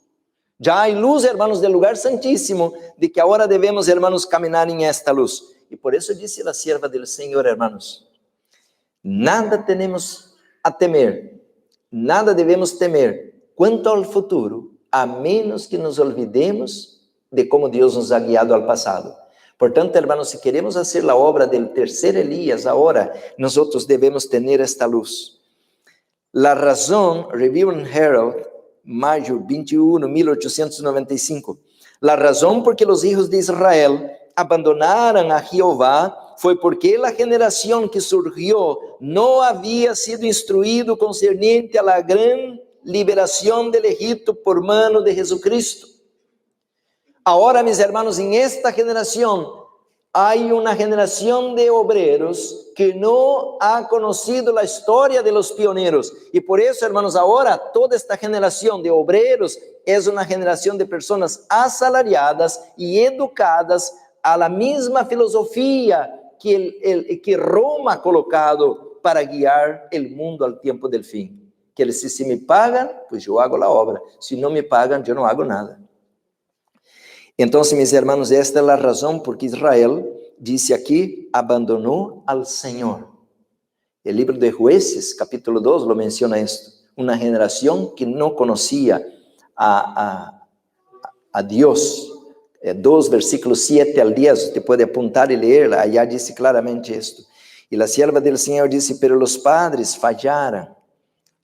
Já há luz, irmãos, do lugar santíssimo, de que agora devemos, irmãos, caminhar em esta luz. E por isso disse a sierva do Senhor, hermanos, nada temos a temer, nada devemos temer quanto ao futuro, a menos que nos olvidemos de como Deus nos ha guiado ao passado. Portanto, hermanos, se queremos fazer a obra do terceiro Elias, agora, nós outros devemos ter esta luz. La razão, Review and Herald, maio 21, 1895. La razón por que los hijos de Israel abandonaram a Jehová foi porque a geração que surgiu não havia sido instruído concerniente a la gran liberação del Egipto por mano de Jesucristo. Agora, mis hermanos, em esta geração, há uma geração de obreros que não ha conocido a história de los pioneiros. E por isso, hermanos, agora toda esta geração de obreros é uma geração de pessoas assalariadas e educadas a la mesma filosofia que Roma ha colocado para guiar o mundo al tempo del fim. Que eles, se me pagam, pues eu hago a obra. Se não me pagam, eu não hago nada. Então, meus irmãos, esta é a razão por que Israel, disse aqui, abandonou al Senhor. O livro de Jueces, capítulo 2, lo menciona isto. Uma geração que não conhecia a Deus. 2, versículos 7 al 10, você pode apontar e ler, allá disse claramente isto. E a sierva del Senhor disse, pero os padres fallaram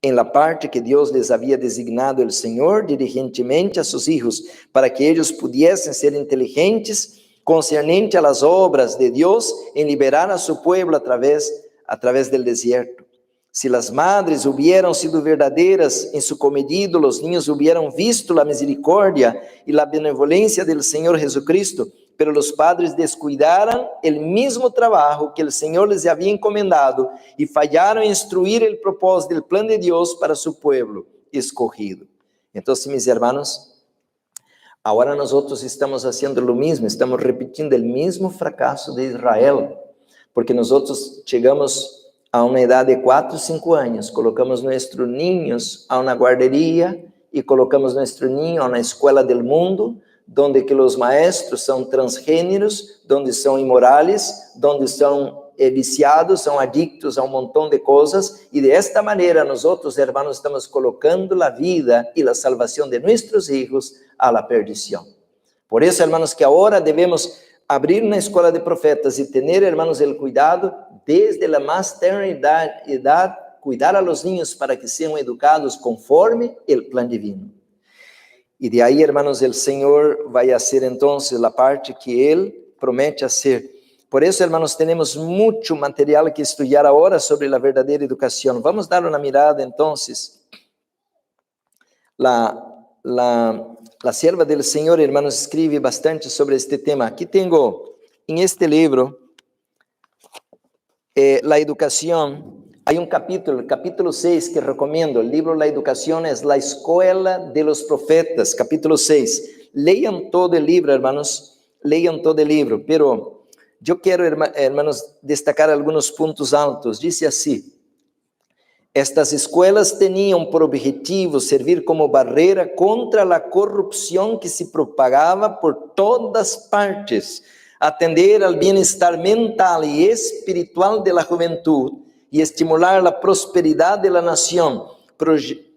em la parte que Deus les havia designado el Senhor diligentemente a sus hijos, para que ellos pudiesen ser inteligentes concernente a las obras de Deus em liberar a su pueblo a través del desierto. Si las madres hubieran sido verdaderas en su cometido, los niños hubieran visto la misericordia y la benevolencia del Señor Jesucristo, pero los padres descuidaron el mismo trabajo que el Señor les había encomendado y fallaron en instruir el propósito del plan de Dios para su pueblo escogido. Entonces, mis hermanos, ahora nosotros estamos haciendo lo mismo, estamos repitiendo el mismo fracaso de Israel, porque nosotros llegamos a uma idade de 4, 5 anos, colocamos nossos niños a uma guarderia e colocamos nosso niño a uma escola del mundo, donde que os maestros são transgêneros, donde são imorales, donde são viciados, são adictos a um montão de coisas, e de esta maneira nós, hermanos, estamos colocando a vida e a salvação de nossos filhos a la perdição. Por isso, hermanos, que agora devemos abrir uma escola de profetas e ter, hermanos, o cuidado desde a mais terna idade, cuidar a los niños para que sejam educados conforme o plan divino. E de aí, hermanos, o Senhor vai fazer então a parte que Ele promete fazer. Por isso, hermanos, temos muito material que estudar agora sobre a verdadeira educação. Vamos dar uma mirada, então, a sierva del Senhor, hermanos, escreve bastante sobre este tema. Aqui tenho, em este livro, La Educación, hay un capítulo 6 que recomiendo. El libro La Educación es la escuela de los profetas, capítulo 6. Lean todo el libro, hermanos, lean todo el libro, pero yo quiero, hermanos, destacar algunos puntos altos. Dice así: estas escuelas tenían por objetivo servir como barrera contra la corrupción que se propagaba por todas partes, atender al bienestar mental y espiritual de la juventud y estimular la prosperidad de la nación,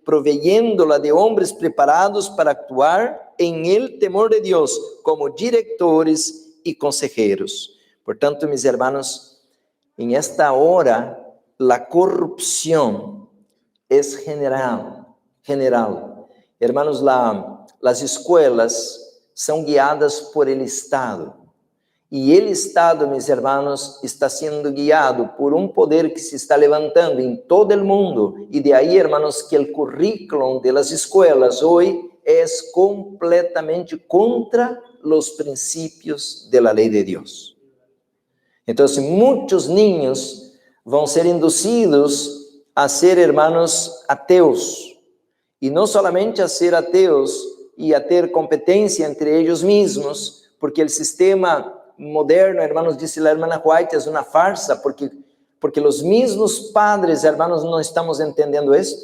proveyéndola de hombres preparados para actuar en el temor de Dios como directores y consejeros. Por tanto, mis hermanos, en esta hora la corrupción es general. Hermanos, las escuelas son guiadas por el Estado. E o Estado, meus irmãos, está sendo guiado por um poder que se está levantando em todo o mundo. E de aí, irmãos, que o currículo das escolas hoje é completamente contra os princípios da lei de Deus. Então, muitos niños vão ser induzidos a ser, hermanos, ateus. E não somente a ser ateus e a ter competência entre eles mesmos, porque o sistema moderno, hermanos, disse a hermana White, é uma farsa, porque os mesmos padres, hermanos, não estamos entendendo isto.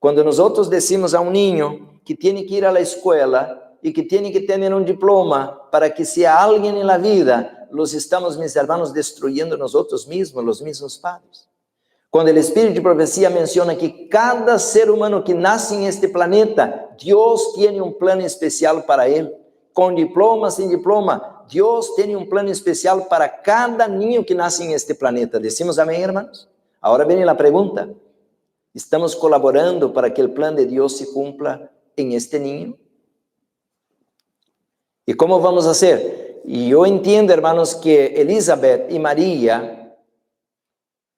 Quando nós decimos a um niño que tem que ir à escola e que tem que ter um diploma para que seja alguém na vida, los estamos, mis hermanos, destruyendo nosotros mismos, los mismos padres. Quando o Espírito de Profecia menciona que cada ser humano que nasce em este planeta, Deus tem um plano especial para ele, com diploma, sem diploma, Deus tem um plano especial para cada niño que nasce em este planeta. Decimos amém, hermanos? Agora vem a pergunta: ¿estamos colaborando para que o plano de Deus se cumpla em este niño? ¿Y cómo vamos a hacer? Y yo entiendo, hermanos, que Elizabeth y María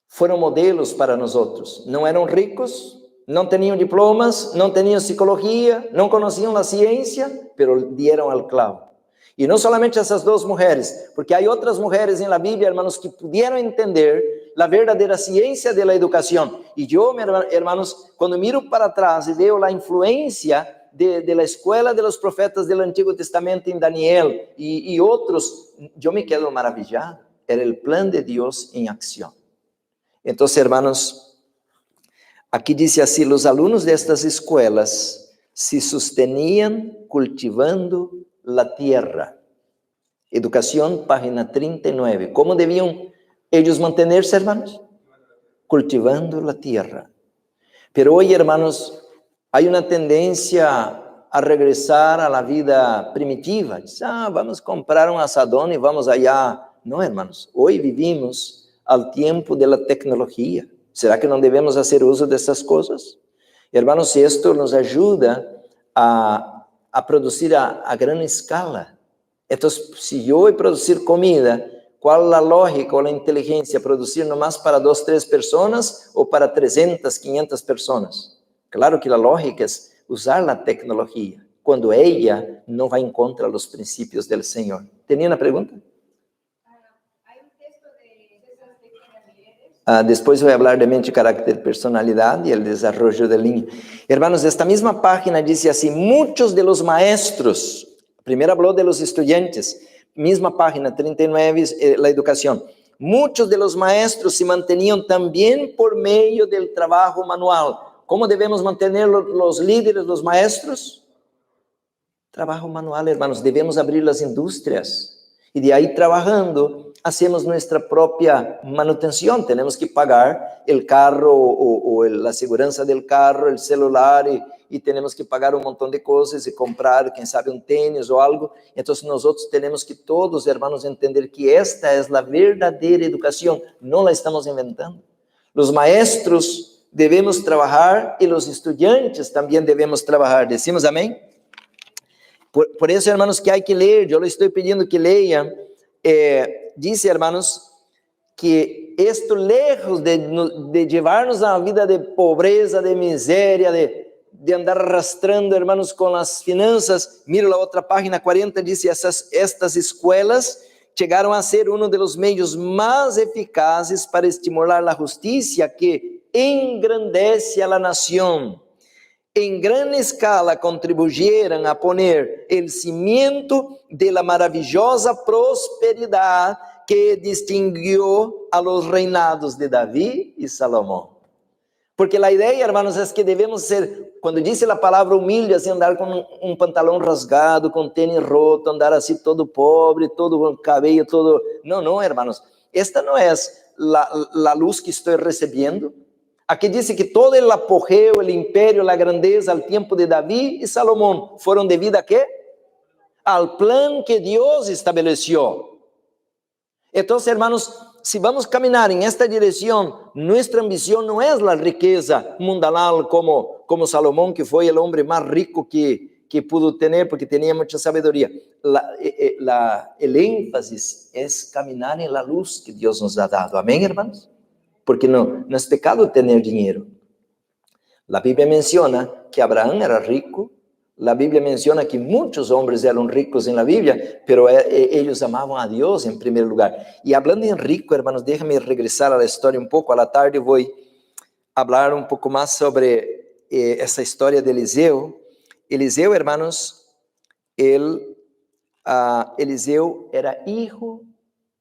fueron modelos para nosotros. No eran ricos, no tenían diplomas, no tenían psicología, no conocían la ciencia, pero dieron al clavo. Y no solamente esas dos mujeres, porque hay otras mujeres en la Biblia, hermanos, que pudieron entender la verdadera ciencia de la educación. Y yo, hermanos, cuando miro para atrás y veo la influencia de la escuela de los profetas del Antiguo Testamento en Daniel y otros, yo me quedo maravillado. Era el plan de Dios en acción. Entonces, hermanos, aquí dice así: los alumnos de estas escuelas se sostenían cultivando la tierra. Educación, página 39. ¿Cómo debían ellos mantenerse, hermanos? Cultivando la tierra. Pero hoy, hermanos, hay una tendencia a regresar a la vida primitiva. Dice, vamos a comprar un asadón y vamos allá. No, hermanos, hoy vivimos al tiempo de la tecnología. ¿Será que no debemos hacer uso de estas cosas? Hermanos, esto nos ayuda a producir a gran escala. Entonces, si yo voy a producir comida, ¿cuál es la lógica o la inteligencia? ¿Producir nomás para 2, 3 personas o para 300, 500 personas? Claro que la lógica es usar la tecnología, cuando ella no va en contra de los principios del Señor. ¿Tenía una pregunta? Hay un texto de César Ramírez. Después voy a hablar de mente, carácter, personalidad y el desarrollo del niño. Hermanos, esta misma página dice así: muchos de los maestros, primero habló de los estudiantes, misma página 39, la educación. Muchos de los maestros se mantenían también por medio del trabajo manual. ¿Cómo debemos mantener los líderes, los maestros? Trabajo manual, hermanos. Debemos abrir las industrias y de ahí trabajando hacemos nuestra propia manutención. Tenemos que pagar el carro o la seguridad del carro, el celular y tenemos que pagar un montón de cosas y comprar, quién sabe, un tenis o algo. Entonces nosotros tenemos que todos, hermanos, entender que esta es la verdadera educación, no la estamos inventando. Los maestros debemos trabajar y los estudiantes también debemos trabajar. ¿Decimos amén? Por eso, hermanos, que hay que leer. Yo le estoy pidiendo que lean. Dice, hermanos, que esto lejos de llevarnos a una vida de pobreza, de miseria, de andar arrastrando, hermanos, con las finanzas. Mira la otra página 40, dice, estas escuelas llegaron a ser uno de los medios más eficaces para estimular la justicia que engrandece a la nación. En gran escala contribuyeron a poner el cimiento de la maravillosa prosperidad que distinguió a los reinados de David y Salomón. Porque la idea, hermanos, es que debemos ser, cuando dice la palabra humilde, así andar con un pantalón rasgado, con tenis roto, andar así todo pobre, todo con cabello, todo... No, hermanos, esta no es la luz que estoy recibiendo. Aquí dice que todo el apogeo, el imperio, la grandeza al tiempo de David y Salomón fueron debido a ¿qué? Al plan que Dios estableció. Entonces, hermanos, si vamos a caminar en esta dirección, nuestra ambición no es la riqueza mundanal como Salomón, que fue el hombre más rico que pudo tener porque tenía mucha sabiduría. El énfasis es caminar en la luz que Dios nos ha dado. Amén, hermanos. Porque no es pecado tener dinero. La Biblia menciona que Abraham era rico. La Biblia menciona que muchos hombres eran ricos en la Biblia, pero ellos amaban a Dios en primer lugar. Y hablando en rico, hermanos, déjame regresar a la historia un poco. A la tarde voy a hablar un poco más sobre esa historia de Eliseo. Eliseo, hermanos, Eliseo era hijo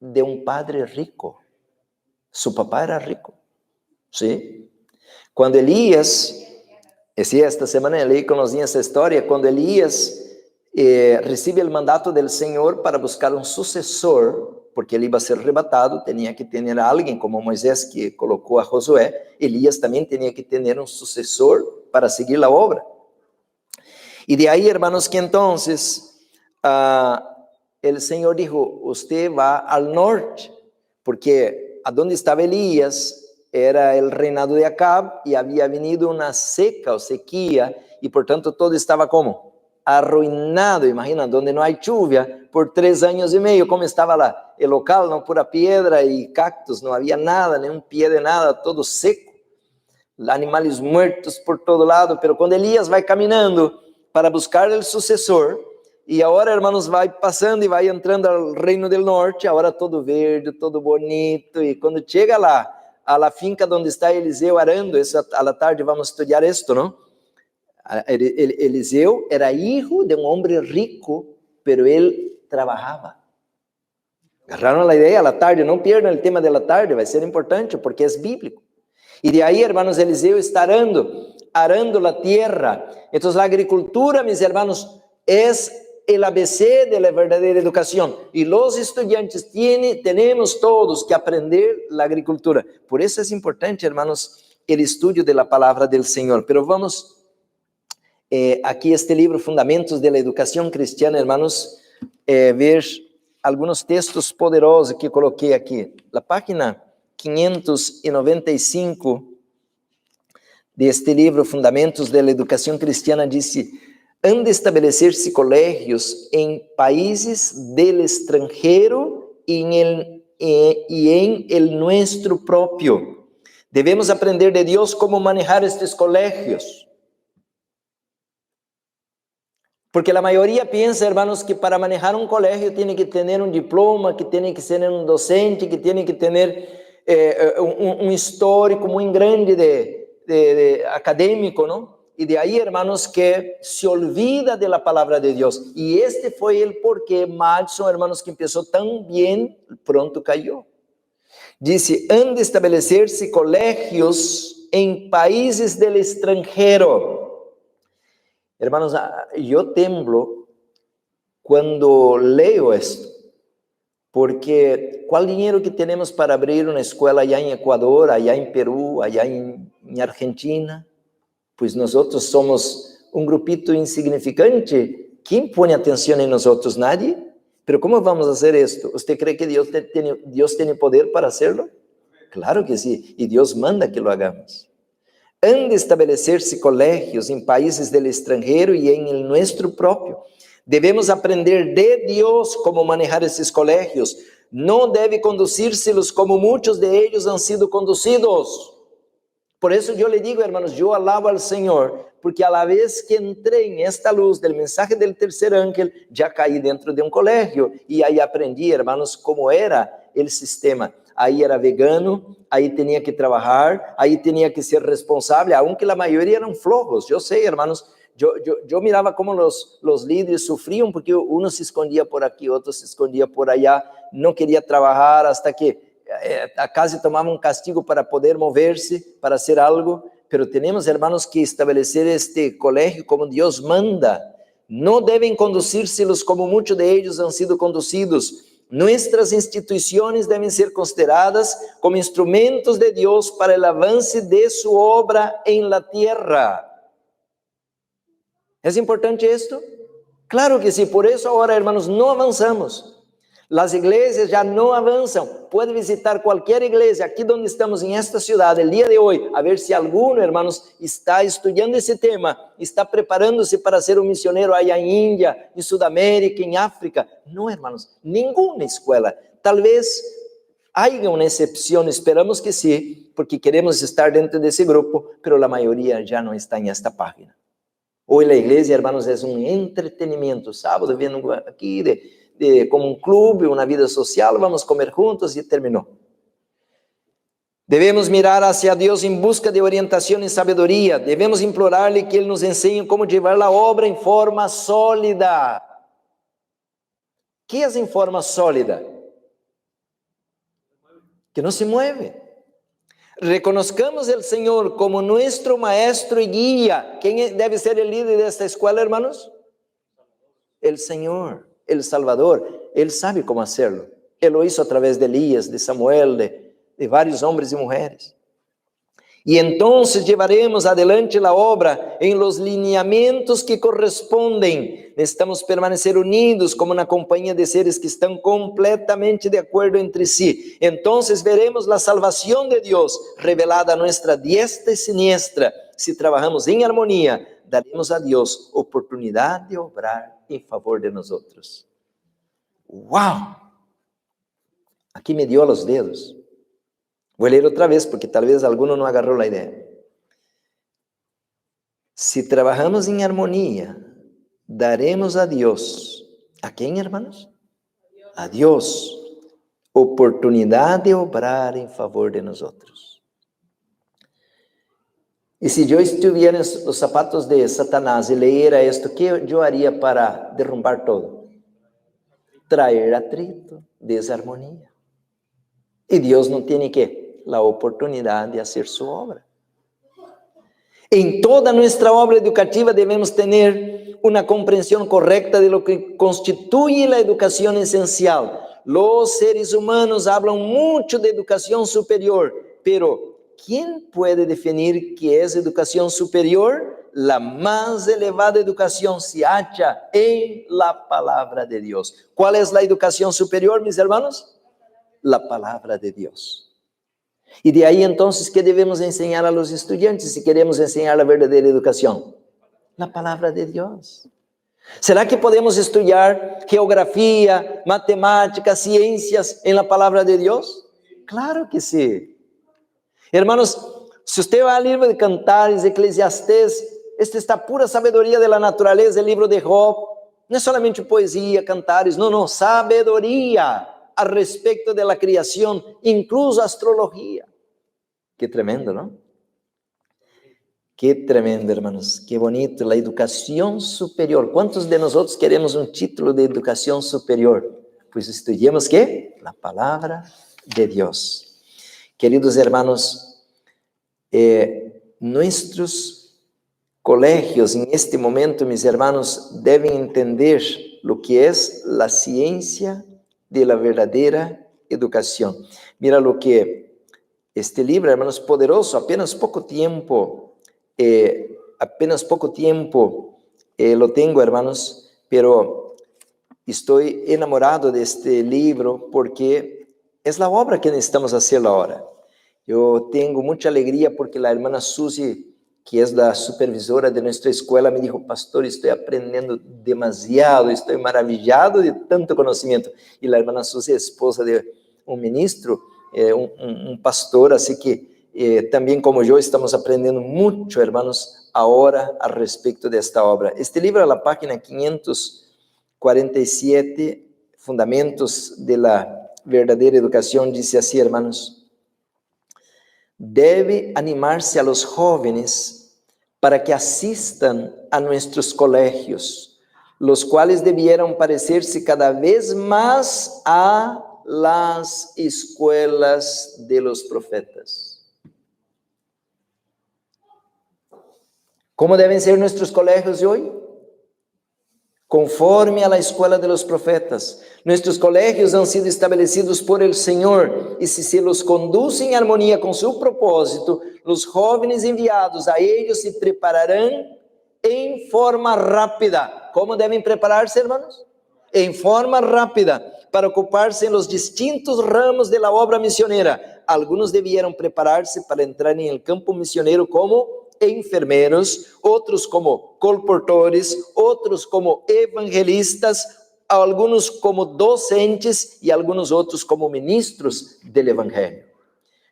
de un padre rico. Su papá era rico, ¿sí? Cuando Elías, esta semana leí con los niños esta historia, cuando Elías recibe el mandato del Señor para buscar un sucesor, porque él iba a ser arrebatado, tenía que tener a alguien como Moisés que colocó a Josué, Elías también tenía que tener un sucesor para seguir la obra. Y de ahí, hermanos, que entonces el Señor dijo, usted va al norte, porque a donde estaba Elías era el reinado de Acab y había venido una seca o sequía y por tanto todo estaba como arruinado, imagina, donde no hay lluvia por 3 años y medio, como estaba el local, no, pura piedra y cactus, no había nada, ni un pie de nada, todo seco, animales muertos por todo lado. Pero cuando Elías va caminando para buscar el sucesor, y ahora, hermanos, va pasando y va entrando al reino del norte, ahora todo verde, todo bonito, y cuando llega a la finca donde está Eliseo arando, a la tarde vamos a estudiar esto, ¿no? Eliseo era hijo de un hombre rico, pero él trabajaba. Agarraron la idea a la tarde, no pierdan el tema de la tarde, va a ser importante porque es bíblico. Y de ahí, hermanos, Eliseo está arando la tierra. Entonces la agricultura, mis hermanos, es el ABC de la verdadera educación. Y los estudiantes tenemos todos que aprender la agricultura. Por eso es importante, hermanos, el estudio de la palabra del Señor. Pero vamos, aquí este libro, Fundamentos de la Educación Cristiana, hermanos, ver algunos textos poderosos que coloquei aqui. La página 595 de este livro, Fundamentos de la Educación Cristiana, dice: han de estabelecerse colegios en países del extranjero y en el nuestro propio. Debemos aprender de Dios cómo manejar estos colegios. Porque la mayoría piensa, hermanos, que para manejar un colegio tiene que tener un diploma, que tiene que ser un docente, que tiene que tener un histórico muy grande de académico, ¿no? Y de ahí, hermanos, que se olvida de la palabra de Dios. Y este fue el porqué Madison, hermanos, que empezó tan bien, pronto cayó. Dice: han de estabelecerse colegios en países del extranjero. Hermanos, yo temblo cuando leo esto, porque ¿cuál dinero que tenemos para abrir una escuela allá en Ecuador, allá en Perú, allá en Argentina? Pues nosotros somos un grupito insignificante. ¿Quién pone atención en nosotros? Nadie. Pero ¿cómo vamos a hacer esto? ¿Usted cree que Dios tiene poder para hacerlo? Claro que sí, y Dios manda que lo hagamos. Han de estabelecerse colegios en países del extranjero y en el nuestro propio. Debemos aprender de Dios cómo manejar esos colegios. No debe conducírselos como muchos de ellos han sido conducidos. Por eso yo le digo, hermanos, yo alabo al Señor, porque a la vez que entré en esta luz del mensaje del tercer ángel, ya caí dentro de un colegio y ahí aprendí, hermanos, cómo era el sistema. Ahí era vegano, ahí tenía que trabajar, ahí tenía que ser responsable, aunque la mayoría eran flojos. Yo sé, hermanos, yo miraba cómo los líderes sufrían, porque uno se escondía por aquí, otro se escondía por allá, no quería trabajar hasta que casi tomaba un castigo para poder moverse, para hacer algo. Pero tenemos, hermanos, que establecer este colegio como Dios manda. No deben conducírselos como muchos de ellos han sido conducidos. Nuestras instituciones deben ser consideradas como instrumentos de Dios para el avance de su obra en la tierra. ¿Es importante esto? Claro que sí, por eso ahora, hermanos, no avanzamos. Las iglesias ya no avanzan. Puede visitar cualquier iglesia aquí donde estamos en esta ciudad el día de hoy, a ver si alguno, hermanos, está estudiando ese tema, está preparándose para ser un misionero allá en India, en Sudamérica, en África. No, hermanos, ninguna escuela. Tal vez haya una excepción, esperamos que sí, porque queremos estar dentro de ese grupo, pero la mayoría ya no está en esta página. Hoy la iglesia, hermanos, es un entretenimiento. Sábado viendo aquí como un club, una vida social, vamos a comer juntos y terminó. Debemos mirar hacia Dios en busca de orientación y sabiduría. Debemos implorarle que Él nos enseñe cómo llevar la obra en forma sólida. ¿Qué es en forma sólida? Que no se mueve. Reconozcamos al Señor como nuestro maestro y guía. ¿Quién debe ser el líder de esta escuela, hermanos? El Señor, el Salvador. Él sabe cómo hacerlo. Él lo hizo a través de Elías, de Samuel, de varios hombres y mujeres. Y entonces llevaremos adelante la obra en los lineamientos que corresponden. Necesitamos permanecer unidos como una compañía de seres que están completamente de acuerdo entre sí. Entonces veremos la salvación de Dios revelada a nuestra diestra y siniestra, si trabajamos en armonía, daremos a Dios oportunidad de obrar en favor de nosotros. ¡Wow! Aquí me dio los dedos. Voy a leer otra vez porque tal vez alguno no agarró la idea. Si trabajamos en armonía, daremos a Dios, ¿a quién, hermanos? A Dios, oportunidad de obrar en favor de nosotros. Y si yo estuviera en los zapatos de Satanás y leyera esto, ¿qué yo haría para derrumbar todo? Traer atrito, desarmonía. Y Dios no tiene ¿qué? La oportunidad de hacer su obra. En toda nuestra obra educativa debemos tener una comprensión correcta de lo que constituye la educación esencial. Los seres humanos hablan mucho de educación superior, pero ¿quién puede definir qué es educación superior? La más elevada educación se halla en la palabra de Dios. ¿Cuál es la educación superior, mis hermanos? La palabra de Dios. Y de ahí entonces, ¿qué debemos enseñar a los estudiantes si queremos enseñar la verdadera educación? La palabra de Dios. ¿Será que podemos estudiar geografía, matemáticas, ciencias en la palabra de Dios? Claro que sí. Hermanos, si usted va al libro de Cantares, Eclesiastés, esta está pura sabedoría de la naturaleza, el libro de Job. No es solamente poesía, cantares, no, sabedoría a respecto de la creación, incluso astrología. Qué tremendo, ¿no? Qué tremendo, hermanos, qué bonito, la educación superior. ¿Cuántos de nosotros queremos un título de educación superior? Pues estudiemos ¿qué? La palabra de Dios. Queridos hermanos, nuestros colegios en este momento, mis hermanos, deben entender lo que es la ciencia de la verdadera educación. Mira lo que este libro, hermanos, poderoso, apenas poco tiempo lo tengo, hermanos, pero estoy enamorado de este libro porque es la obra que necesitamos hacer ahora. Yo tengo mucha alegría porque la hermana Susi, que es la supervisora de nuestra escuela, me dijo: pastor, estoy aprendiendo demasiado, estoy maravillado de tanto conocimiento. Y la hermana Susi es esposa de un ministro, un pastor, así que también como yo estamos aprendiendo mucho, hermanos, ahora al respecto de esta obra. Este libro, a la página 547, Fundamentos de la Verdadera Educación, dice así, hermanos: debe animarse a los jóvenes para que asistan a nuestros colegios, los cuales debieran parecerse cada vez más a las escuelas de los profetas. ¿Cómo deben ser nuestros colegios de hoy? Conforme a la escuela de los profetas. Nuestros colegios han sido establecidos por el Señor, y si se los conduce en armonía con su propósito, los jóvenes enviados a ellos se prepararán en forma rápida. ¿Cómo deben prepararse, hermanos? En forma rápida, para ocuparse en los distintos ramos de la obra misionera. Algunos debieron prepararse para entrar en el campo misionero como enfermeros, otros como colportores, otros como evangelistas, algunos como docentes y algunos otros como ministros del evangelio.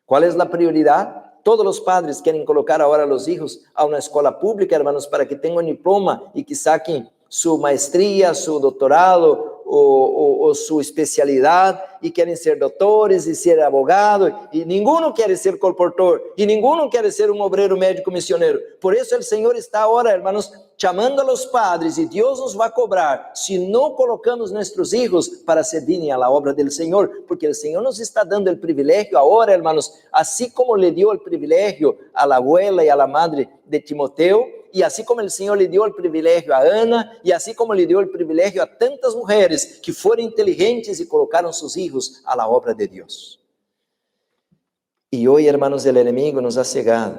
¿Cuál es la prioridad? Todos los padres quieren colocar ahora a los hijos a una escuela pública, hermanos, para que tengan un diploma y que saquen su maestría, su doctorado o su especialidad, y quieren ser doctores y ser abogados, y ninguno quiere ser colportor, y ninguno quiere ser un obrero médico misionero. Por eso el Señor está ahora, hermanos, llamando a los padres, y Dios nos va a cobrar si no colocamos nuestros hijos para servir a la obra del Señor, porque el Señor nos está dando el privilegio ahora, hermanos, así como le dio el privilegio a la abuela y a la madre de Timoteo, y así como el Señor le dio el privilegio a Ana, y así como le dio el privilegio a tantas mujeres que fueron inteligentes y colocaron sus hijos a la obra de Dios. Y hoy, hermanos, el enemigo nos ha cegado,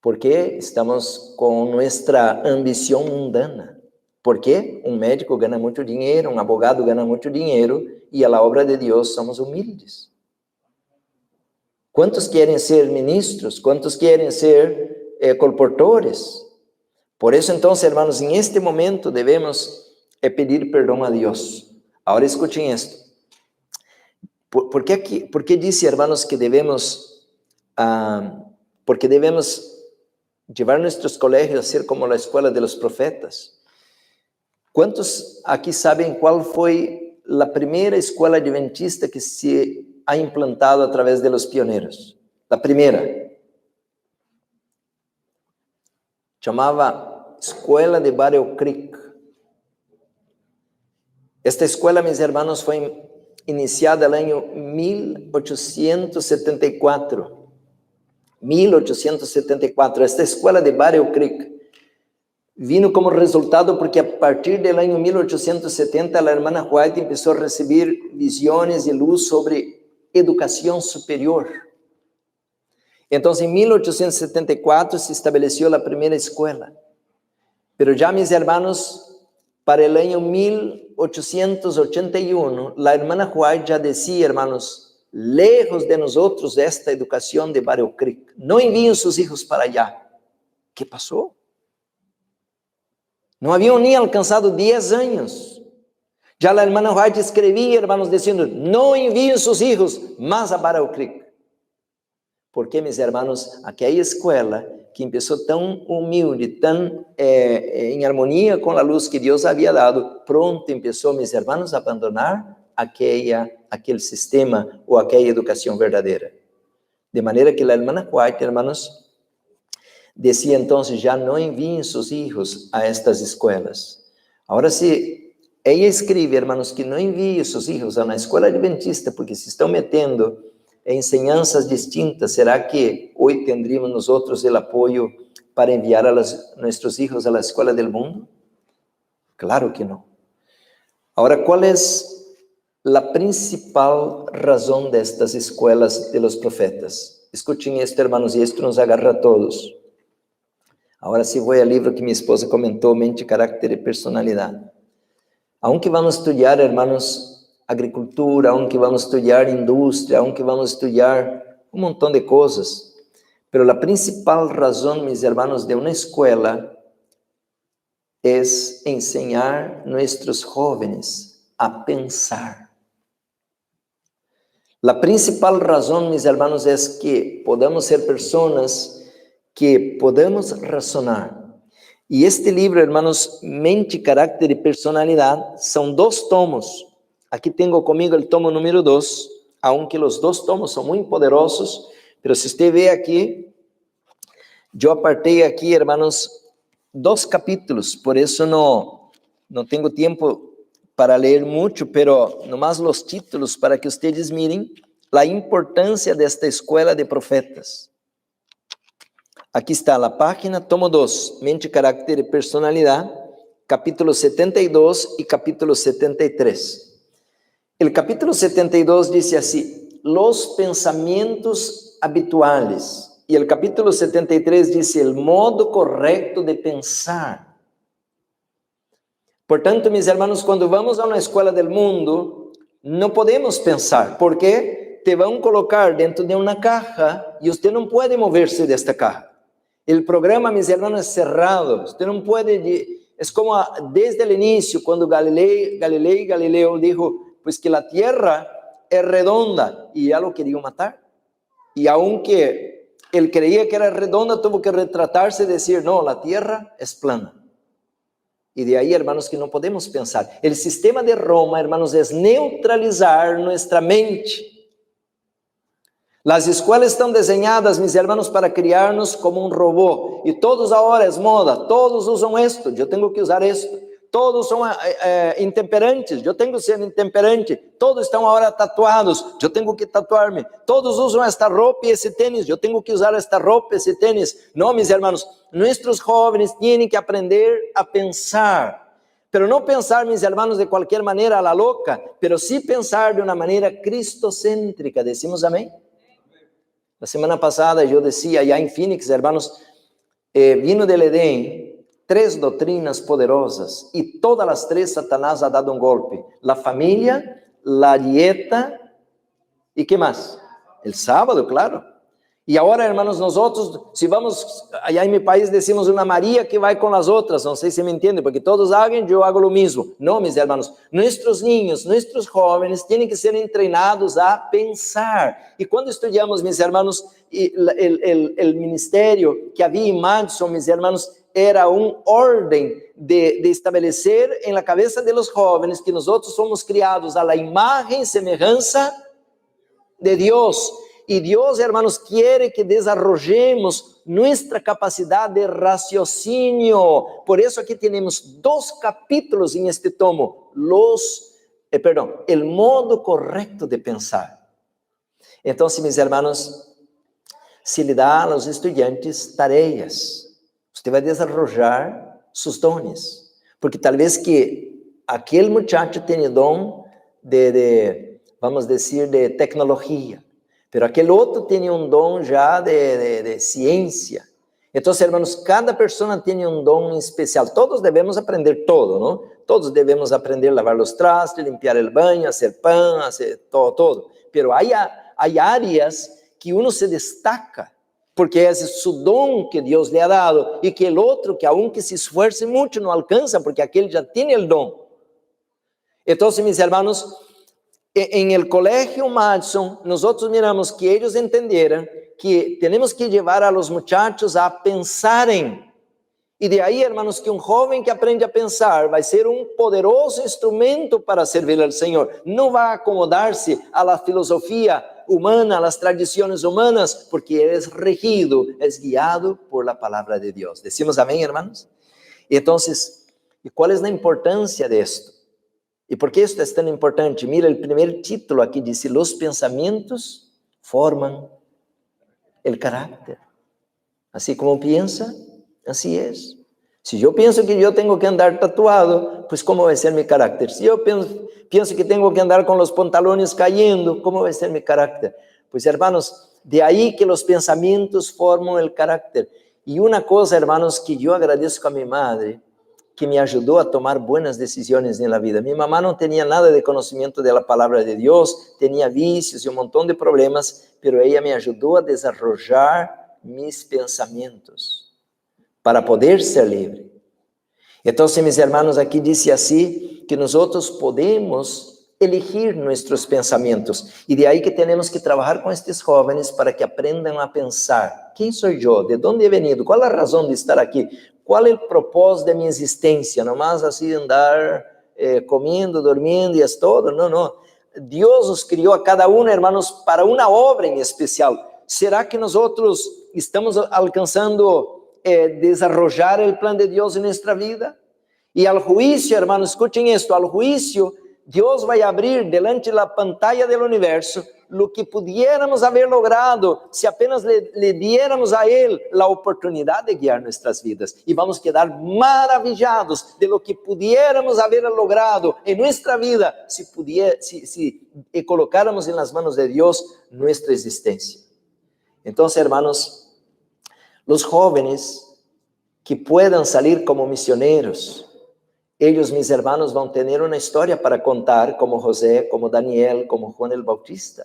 porque estamos con nuestra ambición mundana. Porque un médico gana mucho dinero, un abogado gana mucho dinero, y a la obra de Dios somos humildes. ¿Cuántos quieren ser ministros? ¿Cuántos quieren ser colportores? Por eso entonces, hermanos, en este momento debemos pedir perdón a Dios. Ahora escuchen esto. ¿Por qué dice, hermanos, que debemos, porque debemos llevar nuestros colegios a ser como la escuela de los profetas? ¿Cuántos aquí saben cuál fue la primera escuela adventista que se ha implantado a través de los pioneros? La primera. Chamava Escuela de Battle Creek. Esta escuela, mis hermanos, fue iniciada el año 1874. 1874. Esta escuela de Battle Creek vino como resultado porque a partir del año 1870 la hermana White empezó a recibir visiones y luz sobre educación superior. Entonces, en 1874 se estableció la primera escuela. Pero ya, mis hermanos, para el año 1881, la hermana White ya decía, hermanos, lejos de nosotros esta educación de Battle Creek. No envíen sus hijos para allá. ¿Qué pasó? No habían ni alcanzado 10 años. Ya la hermana White escribía, hermanos, diciendo, no envíen sus hijos más a Battle Creek. Porque, mis hermanos, aquella escuela que empezó tan humilde, tan en armonía con la luz que Dios había dado, pronto empezó, mis hermanos, a abandonar aquel sistema o aquella educación verdadera. De manera que la hermana White, hermanos, decía entonces, ya no envíen sus hijos a estas escuelas. Ahora sí, ella escribe, hermanos, que no envíen sus hijos a una escuela adventista porque se están metiendo enseñanzas distintas. ¿Será que hoy tendríamos nosotros el apoyo para enviar a nuestros hijos a la escuela del mundo? Claro que no. Ahora, ¿cuál es la principal razón de estas escuelas de los profetas? Escuchen esto, hermanos, y esto nos agarra a todos. Ahora sí voy al libro que mi esposa comentó, Mente, Carácter y Personalidad. Aunque vamos a estudiar, hermanos, agricultura, aunque vamos a estudiar industria, aunque vamos a estudiar un montón de cosas, pero la principal razón, mis hermanos, de una escuela es enseñar a nuestros jóvenes a pensar. La principal razón, mis hermanos, es que podamos ser personas que podamos razonar. Y este libro, hermanos, Mente, Carácter y Personalidad, son 2 tomos. Aquí tengo conmigo el tomo número 2, aunque los 2 tomos son muy poderosos, pero si usted ve aquí, yo aparté aquí, hermanos, 2 capítulos, por eso no tengo tiempo para leer mucho, pero nomás los títulos para que ustedes miren la importancia de esta escuela de profetas. Aquí está la página, tomo 2, Mente, Carácter y Personalidad, capítulo 72 y capítulo 73. El capítulo 72 dice así, los pensamientos habituales. Y el capítulo 73 dice, el modo correcto de pensar. Por tanto, mis hermanos, cuando vamos a una escuela del mundo, no podemos pensar, porque te van a colocar dentro de una caja y usted no puede moverse de esta caja. El programa, mis hermanos, es cerrado. Usted no puede, es como desde el inicio, cuando Galileo dijo, pues que la tierra es redonda, y ya lo querían matar. Y aunque él creía que era redonda, tuvo que retratarse y decir, no, la tierra es plana. Y de ahí, hermanos, que no podemos pensar. El sistema de Roma, hermanos, es neutralizar nuestra mente. Las escuelas están diseñadas, mis hermanos, para criarnos como un robot. Y todos ahora es moda, todos usan esto, yo tengo que usar esto. Todos son intemperantes, yo tengo que ser intemperante. Todos están ahora tatuados, yo tengo que tatuarme. Todos usan esta ropa y ese tenis, yo tengo que usar esta ropa y ese tenis. No, mis hermanos, nuestros jóvenes tienen que aprender a pensar. Pero no pensar, mis hermanos, de cualquier manera a la loca, pero sí pensar de una manera cristocéntrica. ¿Decimos amén? La semana pasada yo decía, allá en Phoenix, hermanos, vino del Edén 3 doctrinas poderosas y todas las 3 Satanás ha dado un golpe. La familia, la dieta y ¿qué más? El sábado, claro. E agora, hermanos, nosotros, se vamos, allá em meu país decimos uma Maria que vai com as outras, não sei se me entende, porque todos hacen, eu hago lo mismo. Não, mis hermanos, nossos niños, nossos jóvenes têm que ser treinados a pensar. E quando estudamos, mis hermanos, el ministério que havia em Madison, mis hermanos, era uma ordem de estabelecer em la cabeça de los jóvenes que nós somos criados a la imagen e semelhança de Deus. E Deus, hermanos, quer que desarrollemos nossa capacidade de raciocínio. Por isso aqui temos 2 capítulos em este tomo. El modo correto de pensar. Então, mis hermanos, se lhe dá a los estudantes tareas, você vai desarrollar seus dones. Porque talvez que aquele muchacho tenha dom vamos dizer, de tecnologia. Pero aquele outro tem um dom já de ciência. Então, hermanos, cada pessoa tem um dom especial. Todos devemos aprender todo, não? Todos devemos aprender a lavar os trastes, limpar o banho, fazer pão, fazer todo. Pero há áreas que uno se destaca, porque é su dom que Deus lhe ha dado, e que o outro, que aunque se esforce muito, não alcança, porque aquele já tem o dom. Então, mis hermanos, em el colegio Madison, nosotros miramos que ellos entendieran que tenemos que llevar a los muchachos a pensarem. E de aí, hermanos, que um jovem que aprende a pensar vai ser um poderoso instrumento para servir ao Senhor. Não vai acomodar-se à la filosofia humana, às tradições humanas, porque é regido, é guiado por la palavra de Deus. Decimos amém, hermanos? Então, e qual é a importância disto? E por que isso é tão importante? Mira, o primeiro título aqui diz: los pensamentos formam o caráter. Assim como pensa, assim é. Se eu penso que eu tenho que andar tatuado, pues como vai ser meu caráter? Se eu penso que tenho que andar com os pantalones caindo, como vai ser meu caráter? Pues, hermanos, de aí que os pensamentos formam o caráter. E uma coisa, hermanos, que eu agradeço a minha madre, que me ajudou a tomar buenas decisões na vida. Minha mamá não tinha nada de conhecimento da palavra de Deus, tinha vícios e um montão de problemas, pero ela me ajudou a desarrollar mis pensamentos para poder ser livre. Então, mis hermanos, aqui diz assim que nós podemos elegir nossos pensamentos, e de aí que temos que trabalhar com estes jovens para que aprendam a pensar: quem sou eu? De onde he venido? Qual a razão de estar aqui? Qual é o propósito da minha existência? Não mais assim andar comendo, dormindo e é todo. Não, não. Deus os criou a cada um, hermanos, para uma obra em especial. Será que nós estamos alcançando desarrollar o plano de Deus em nossa vida? E ao juízo, hermanos, escutem isto: ao juízo, Deus vai abrir delante da pantalla do universo lo que pudiéramos haber logrado se apenas le diéramos a Él la oportunidad de guiar nuestras vidas. Y vamos a quedar maravillados de lo que pudiéramos haber logrado en nuestra vida si colocáramos en las manos de Dios nuestra existencia. Entonces, hermanos, los jóvenes que puedan salir como misioneros, ellos, mis hermanos, van a tener una historia para contar, como José, como Daniel, como Juan el Bautista.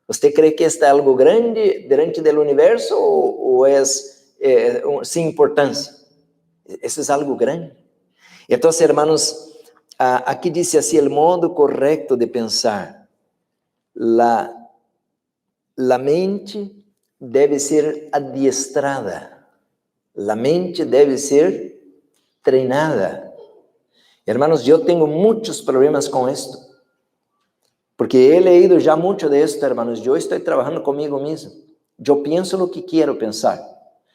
¿Usted cree que esto es algo grande delante del universo o es sin importancia? Eso es algo grande. Entonces, hermanos, aquí dice así: el modo correcto de pensar. La mente debe ser adiestrada. La mente debe ser treinada. Hermanos, yo tengo muchos problemas con esto, porque he leído ya mucho de esto, hermanos. Yo estoy trabajando conmigo mismo. Yo pienso lo que quiero pensar.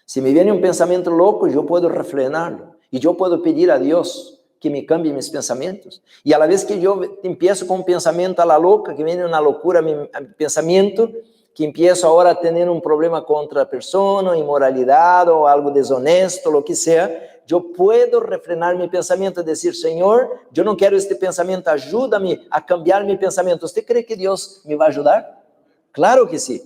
Si me viene un pensamiento loco, yo puedo refrenarlo, y yo puedo pedir a Dios que me cambie mis pensamientos. Y a la vez que yo empiezo con un pensamiento a la loca, que viene una locura a mi pensamiento, que empiezo ahora a tener un problema contra la persona, inmoralidad o algo deshonesto, lo que sea, yo puedo refrenar mi pensamiento y decir: Señor, yo no quiero este pensamiento, ayúdame a cambiar mi pensamiento. ¿Usted cree que Dios me va a ayudar? Claro que sí.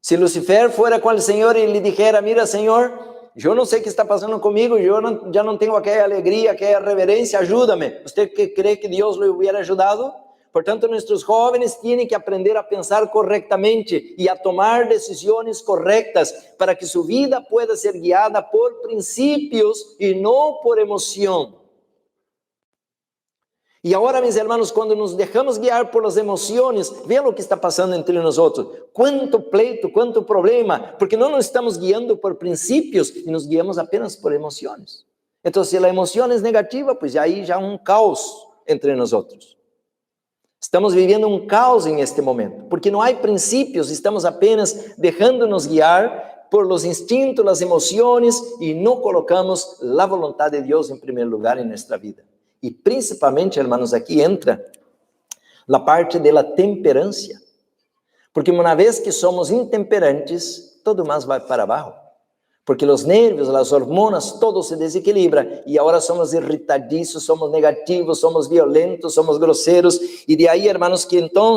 Si Lucifer fuera con el Señor y le dijera: mira, Señor, yo no sé qué está pasando conmigo, ya no tengo aquella alegría, aquella reverencia, ayúdame. ¿Usted cree que Dios le hubiera ayudado? Portanto, nuestros jóvenes tienen que aprender a pensar correctamente y a tomar decisiones correctas para que su vida pueda ser guiada por principios y no por emoción. E agora, meus irmãos, quando nos deixamos guiar por las emoções, veja o que está passando entre nós. Quanto pleito, quanto problema, porque não nos estamos guiando por princípios e nos guiamos apenas por emoções. Então, se a emoção é negativa, pues aí já um caos entre nós. Estamos vivendo um caos em este momento, porque não há princípios, estamos apenas deixando-nos guiar por los instintos, las emoções e não colocamos a vontade de Deus em primeiro lugar em nossa vida. E principalmente, hermanos, aqui entra a parte da temperança. Porque uma vez que somos intemperantes, todo mais vai para abaixo. Porque os nervios, as hormonas, todo se desequilibra. E agora somos irritadiços, somos negativos, somos violentos, somos groseros. E de aí, hermanos, que então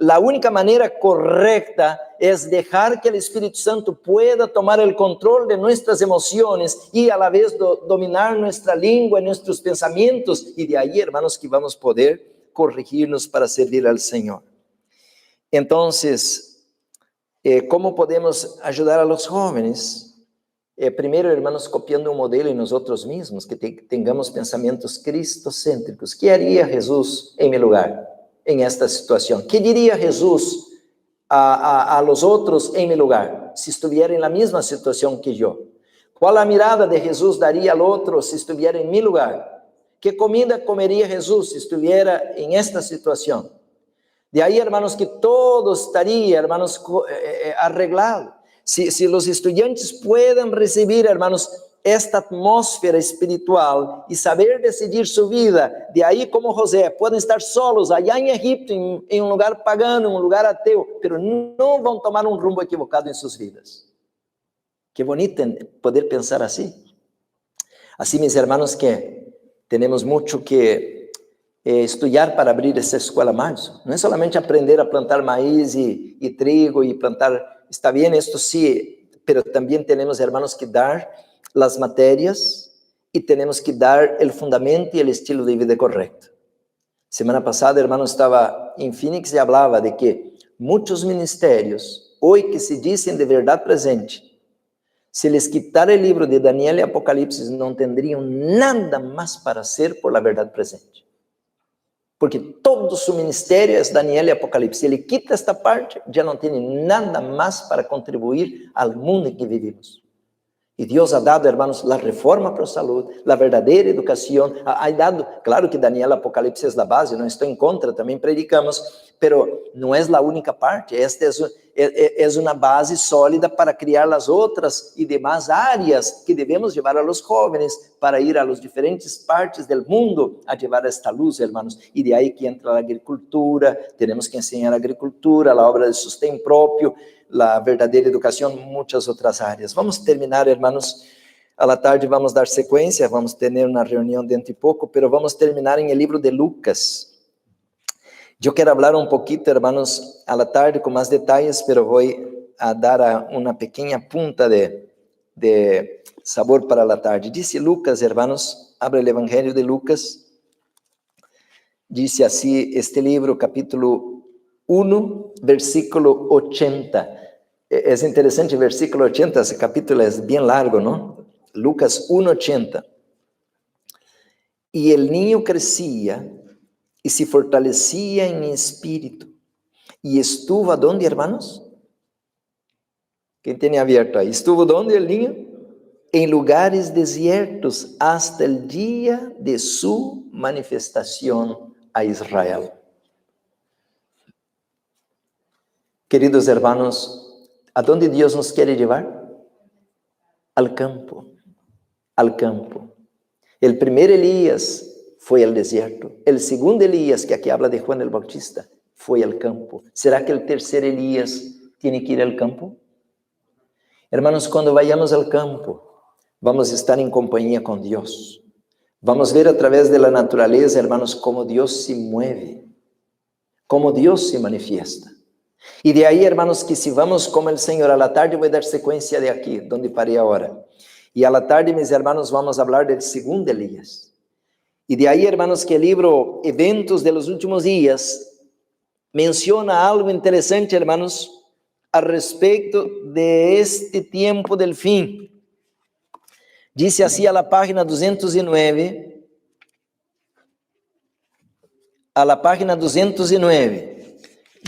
a única maneira correta é deixar que o Espírito Santo pueda tomar o controle de nossas emoções e a la vez dominar nossa língua, nossos pensamentos, e de aí, hermanos, que vamos poder corrigir-nos para servir ao Senhor. Então, como podemos ajudar a los jóvenes? Primeiro, hermanos, copiando um modelo em nós mesmos, que tengamos pensamentos cristocêntricos. O que haria Jesus em meu lugar? En esta situación. ¿Qué diría Jesús a los otros en mi lugar, si estuviera en la misma situación que yo? ¿Cuál la mirada de Jesús daría al otro si estuviera en mi lugar? ¿Qué comida comería Jesús si estuviera en esta situación? De ahí, hermanos, que todo estaría, hermanos, arreglado. Si los estudiantes pueden recibir, hermanos, esta atmósfera espiritual e saber decidir sua vida, de aí como José, podem estar solos allá em Egipto, em um lugar pagano, um lugar ateu, pero não vão tomar um rumbo equivocado em suas vidas. Que bonito poder pensar assim. Assim, meus irmãos, que temos muito que estudar para abrir essa escola mais. Não é somente aprender a plantar maíz e trigo e plantar, está bem, isto sim, pero também temos, irmãos, que dar las materias y tenemos que dar el fundamento y el estilo de vida correcto. Semana pasada, hermano, estaba en Phoenix y hablaba de que muchos ministerios, hoy que se dicen de verdad presente, si les quitara el libro de Daniel y Apocalipsis, no tendrían nada más para hacer por la verdad presente. Porque todo su ministerio es Daniel y Apocalipsis. Si ele quita esta parte, ya no tiene nada más para contribuir al mundo en que vivimos. E Deus ha dado, hermanos, a reforma para a saúde, a verdadeira educação. Ha dado, claro que Daniel Apocalipse é a base, não estou em contra, também predicamos, pero não é a única parte. Esta é uma base sólida para criar as outras e demais áreas que devemos levar a los jóvenes para ir a las diferentes partes do mundo a levar esta luz, hermanos. E de aí que entra a agricultura, temos que ensinar a agricultura, a obra de sustento próprio, a verdadeira educação, muitas outras áreas. Vamos terminar, hermanos, a la tarde vamos dar sequência, vamos ter uma reunião dentro de pouco, pero vamos terminar em el livro de Lucas. Eu quero falar um pouquinho, hermanos, a la tarde com mais detalhes, pero vou a dar uma pequena punta de sabor para la tarde. Dice Lucas, hermanos, abre o Evangelho de Lucas, dice assim este livro, capítulo 1, versículo 80. Es interesante el versículo 80, ese capítulo es bien largo, ¿no? Lucas 1:80. Y el niño crecía y se fortalecía en espíritu. Y estuvo, ¿a dónde, hermanos? ¿Quién tiene abierto ahí? ¿Estuvo dónde el niño? En lugares desiertos hasta el día de su manifestación a Israel. Queridos hermanos, ¿a dónde Dios nos quiere llevar? Al campo, al campo. El primer Elías fue al desierto. El segundo Elías, que aquí habla de Juan el Bautista, fue al campo. ¿Será que el tercer Elías tiene que ir al campo? Hermanos, cuando vayamos al campo, vamos a estar en compañía con Dios. Vamos a ver a través de la naturaleza, hermanos, cómo Dios se mueve, cómo Dios se manifiesta. Y de ahí, hermanos, que si vamos como el Señor, a la tarde voy a dar secuencia de aquí, donde paré ahora. Y a la tarde, mis hermanos, vamos a hablar del segundo Elías. Y de ahí, hermanos, que el libro Eventos de los Últimos Días menciona algo interesante, hermanos, al respecto de este tiempo del fin. Dice así a la página 209,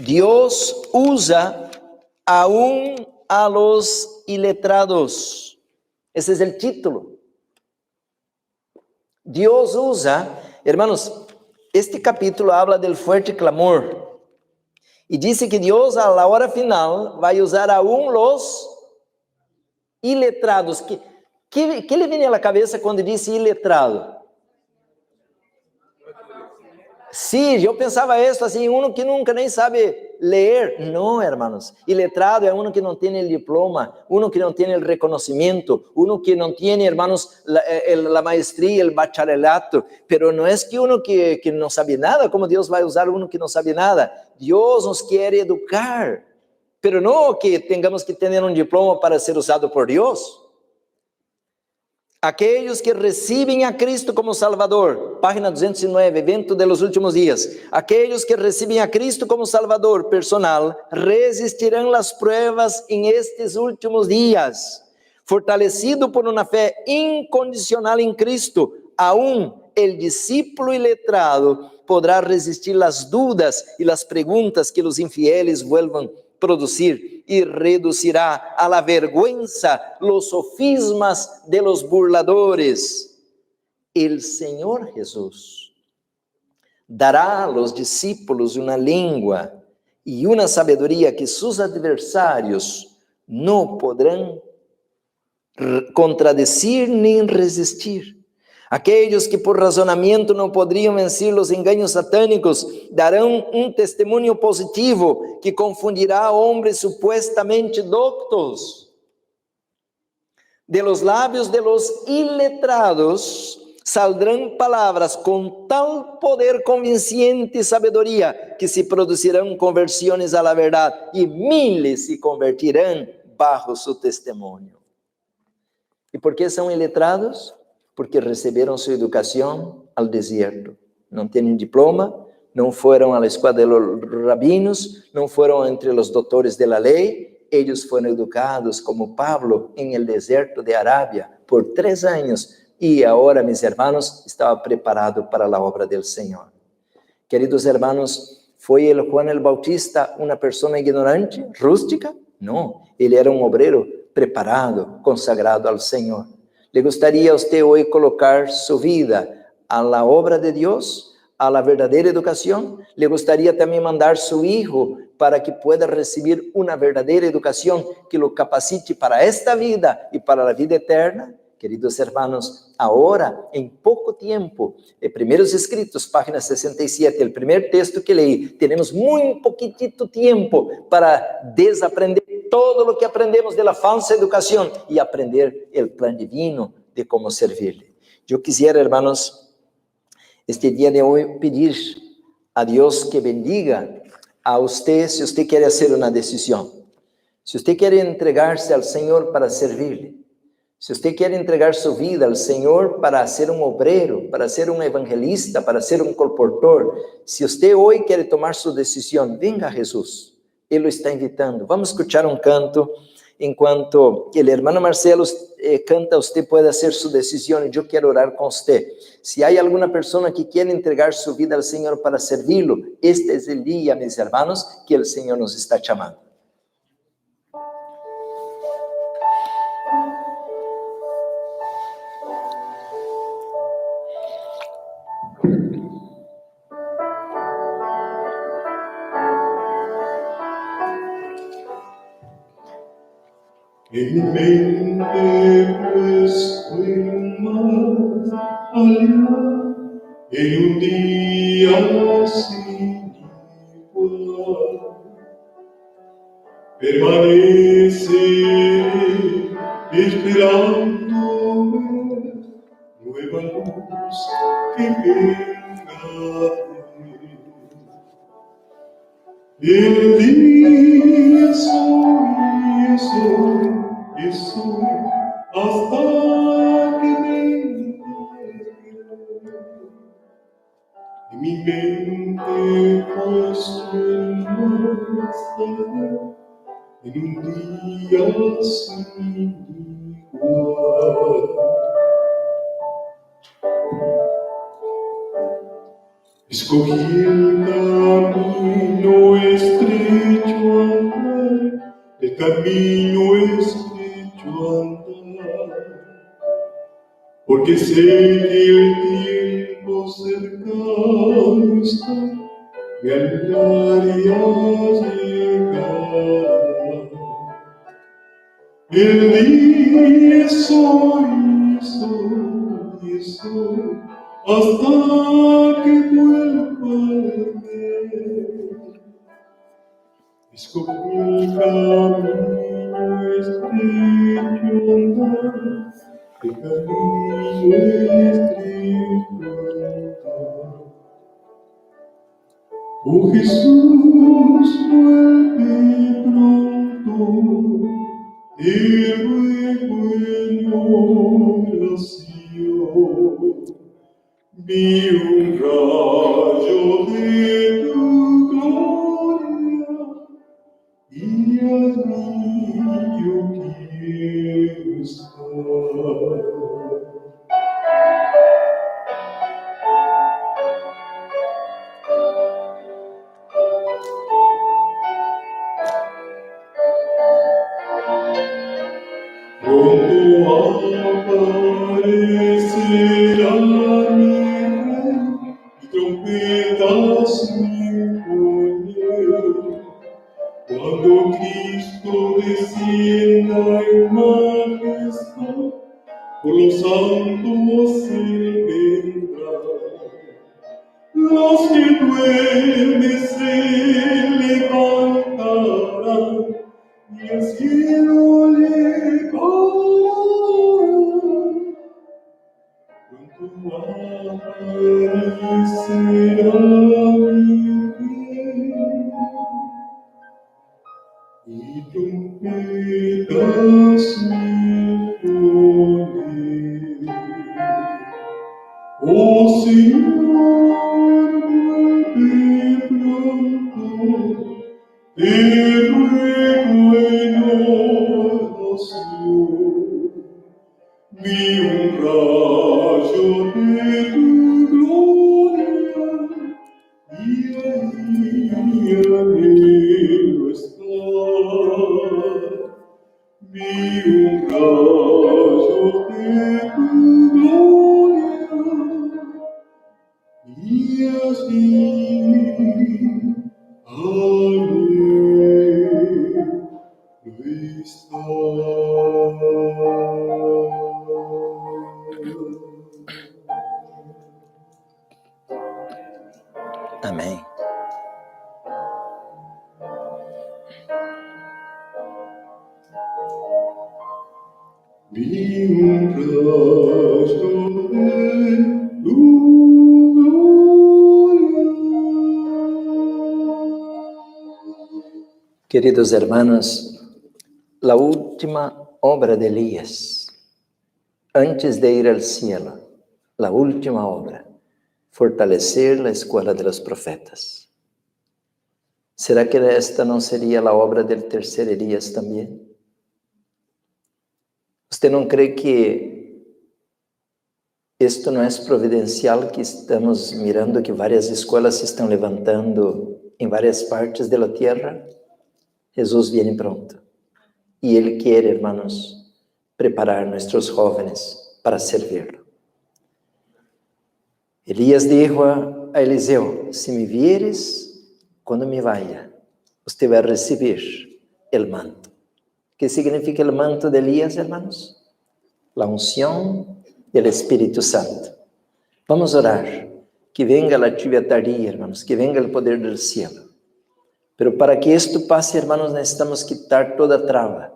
Dios usa aún a los iletrados. Ese es el título. Dios usa, hermanos, este capítulo habla del fuerte clamor. Y dice que Dios a la hora final va a usar aún los iletrados. ¿Qué le viene a la cabeza cuando dice iletrado? Sí, yo pensaba esto así, uno que nunca nem sabe leer. No, hermanos, iletrado é uno que não tem o diploma, uno que não tem o reconhecimento, uno que não tem, hermanos, la maestría, el bacharelato, pero não é que uno que não sabe nada, como Deus vai usar uno que não sabe nada. Deus nos quer educar, pero não que tengamos que ter um diploma para ser usado por Deus. Aquellos que reciben a Cristo como Salvador, página 209, evento de los últimos días. Aquellos que reciben a Cristo como Salvador personal resistirán las pruebas en estos últimos días. Fortalecido por una fe incondicional en Cristo, aún el discípulo iletrado podrá resistir las dudas y las preguntas que los infieles vuelvan producir y reducirá a la vergüenza los sofismas de los burladores. El Señor Jesús dará a los discípulos una lengua y una sabiduría que sus adversarios no podrán contradecir ni resistir. Aquellos que por razonamiento no podrían vencer los engaños satánicos darán un testimonio positivo que confundirá a hombres supuestamente doctos. De los labios de los iletrados saldrán palabras con tal poder convincente y sabiduría que se producirán conversiones a la verdad y miles se convertirán bajo su testimonio. ¿Y por qué son iletrados? Porque receberam sua educação ao deserto. Não têm diploma, não foram à escola de los rabinos, não foram entre os doutores da lei. Eles foram educados como Pablo em el deserto de Arábia por 3 anos. E agora, meus irmãos, estava preparado para a obra do Senhor. Queridos irmãos, foi el Juan el Bautista uma pessoa ignorante, rústica? Não, ele era um obreiro preparado, consagrado ao Senhor. ¿Le gustaría a usted hoy colocar su vida a la obra de Dios, a la verdadera educación? ¿Le gustaría también mandar su hijo para que pueda recibir una verdadera educación que lo capacite para esta vida y para la vida eterna? Queridos hermanos, ahora, en poco tiempo, Primeros Escritos, página 67, el primer texto que leí, tenemos muy poquitito tiempo para desaprender todo lo que aprendemos de la falsa educación y aprender el plan divino de cómo servirle. Yo quisiera, hermanos, este día de hoy pedir a Dios que bendiga a usted si usted quiere hacer una decisión. Si usted quiere entregarse al Señor para servirle, si usted quiere entregar su vida al Señor para ser un obrero, para ser un evangelista, para ser un colportor, si usted hoy quiere tomar su decisión, venga a Jesús. Él lo está invitando. Vamos a escuchar un canto. Enquanto el hermano Marcelo canta, usted puede hacer su decisión y yo quiero orar con usted. Si hay alguna persona que quiere entregar su vida al Señor para servirlo, este es el día, mis hermanos, que el Señor nos está llamando. En mi mente puesto en más allá, en un día sin igual, permaneceré esperándome nueva luz que venga de él. El día soy hasta que venga el día. más allá, en un día sin igual. Escogí el camino estrecho andar, el camino estrecho andar, porque sé que el tiempo cercano está, me ayudaría a llegar. El día es hoy, hasta que vuelva a ver. Escogí el camino estrecho andar, el camino estrecho andar. Oh Jesús, vuelve pronto, te ruego en oración. Vi un rayo de tu gloria y allí yo quiero estar. Pronto aparecerá mi rey y trompetas mi poder. Cuando Cristo descienda en majestad, por los santos Él vendrá. Los que duermen se levantarán y el cielo pronto aparecerá mi rey y trompetas mi poder. Oh Señor, vuelve pronto, te ruego en oración. Vi un rayo de tu gloria y allí anhelo estar. Vi un rayo de tu gloria y allí anhelo estar. Amém. Vi un rayo de tu gloria. Queridos hermanos, la última obra de Elías, antes de ir al cielo, la última obra, fortalecer la escuela de los profetas. ¿Será que esta no sería la obra del tercer Elías también? ¿Usted no cree que esto no es providencial, que estamos mirando que varias escuelas se están levantando en varias partes de la tierra? Jesús viene pronto y Él quiere, hermanos, preparar a nuestros jóvenes para servirlo. Elías dijo a Eliseo: si me vieres cuando me vaya, usted va a recibir el manto. ¿Qué significa el manto de Elías, hermanos? La unción del Espíritu Santo. Vamos a orar, que venga la lluvia tardía, hermanos, que venga el poder del cielo. Pero para que esto pase, hermanos, necesitamos quitar toda traba.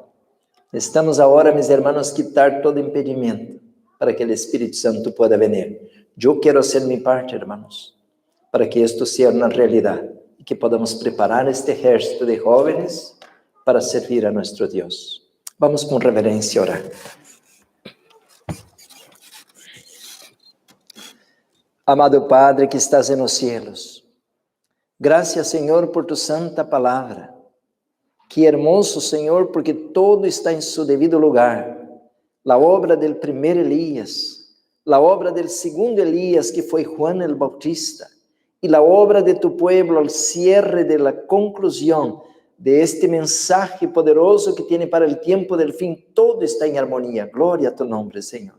Necesitamos ahora, mis hermanos, quitar todo impedimento para que el Espíritu Santo pueda venir. Yo quiero hacer mi parte, hermanos, para que esto sea una realidad y que podamos preparar este ejército de jóvenes para servir a nuestro Dios. Vamos con reverencia a orar. Amado Padre que estás en los cielos, Gracias, Señor, por tu santa palabra. Qué hermoso, Señor, porque todo está en su debido lugar. La obra del primer Elías, la obra del segundo Elías, que fue Juan el Bautista, y la obra de tu pueblo al cierre de la conclusión de este mensaje poderoso que tiene para el tiempo del fin, todo está en armonía. Gloria a tu nombre, Señor.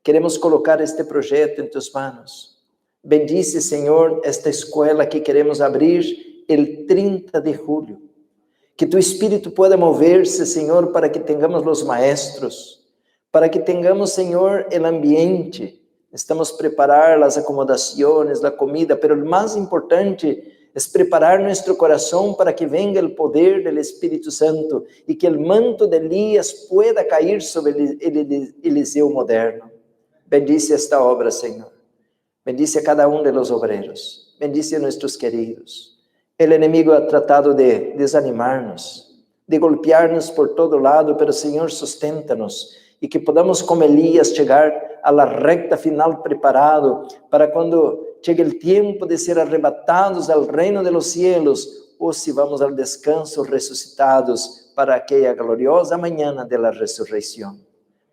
Queremos colocar este proyecto en tus manos. Bendice, Señor, esta escuela que queremos abrir el 30 de julio. Que tu Espíritu pueda moverse, Señor, para que tengamos los maestros, para que tengamos, Señor, el ambiente. Estamos preparar las acomodaciones, la comida, pero lo más importante es preparar nuestro corazón para que venga el poder del Espíritu Santo y que el manto de Elías pueda caer sobre el Eliseo moderno. Bendice esta obra, Señor. Bendice a cada uno de los obreros. Bendice a nuestros queridos. El enemigo ha tratado de desanimarnos, de golpearnos por todo lado, pero Señor, susténtanos y que podamos, como Elías, llegar a la recta final preparado para cuando llegue el tiempo de ser arrebatados al reino de los cielos, o si vamos al descanso resucitados para aquella gloriosa mañana de la resurrección.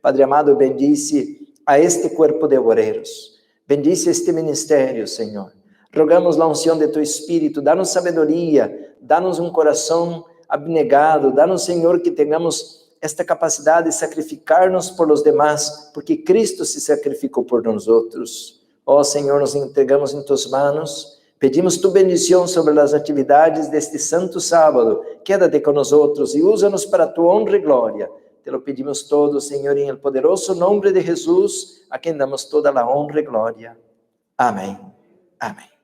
Padre amado, bendice a este cuerpo de obreros, bendice este ministerio, Señor. Rogamos la unción de tu Espíritu, danos sabedoria, danos un corazón abnegado, danos, Señor, que tengamos esta capacidade de sacrificar-nos por los demás, porque Cristo se sacrificou por nosotros. Ó Senhor, nos entregamos em tus manos, pedimos tu bendição sobre as atividades deste santo sábado. Quédate com nós e usa-nos para tu honra e glória. Te lo pedimos todo, Senhor, em el poderoso nome de Jesus, a quem damos toda a honra e glória. Amém. Amém.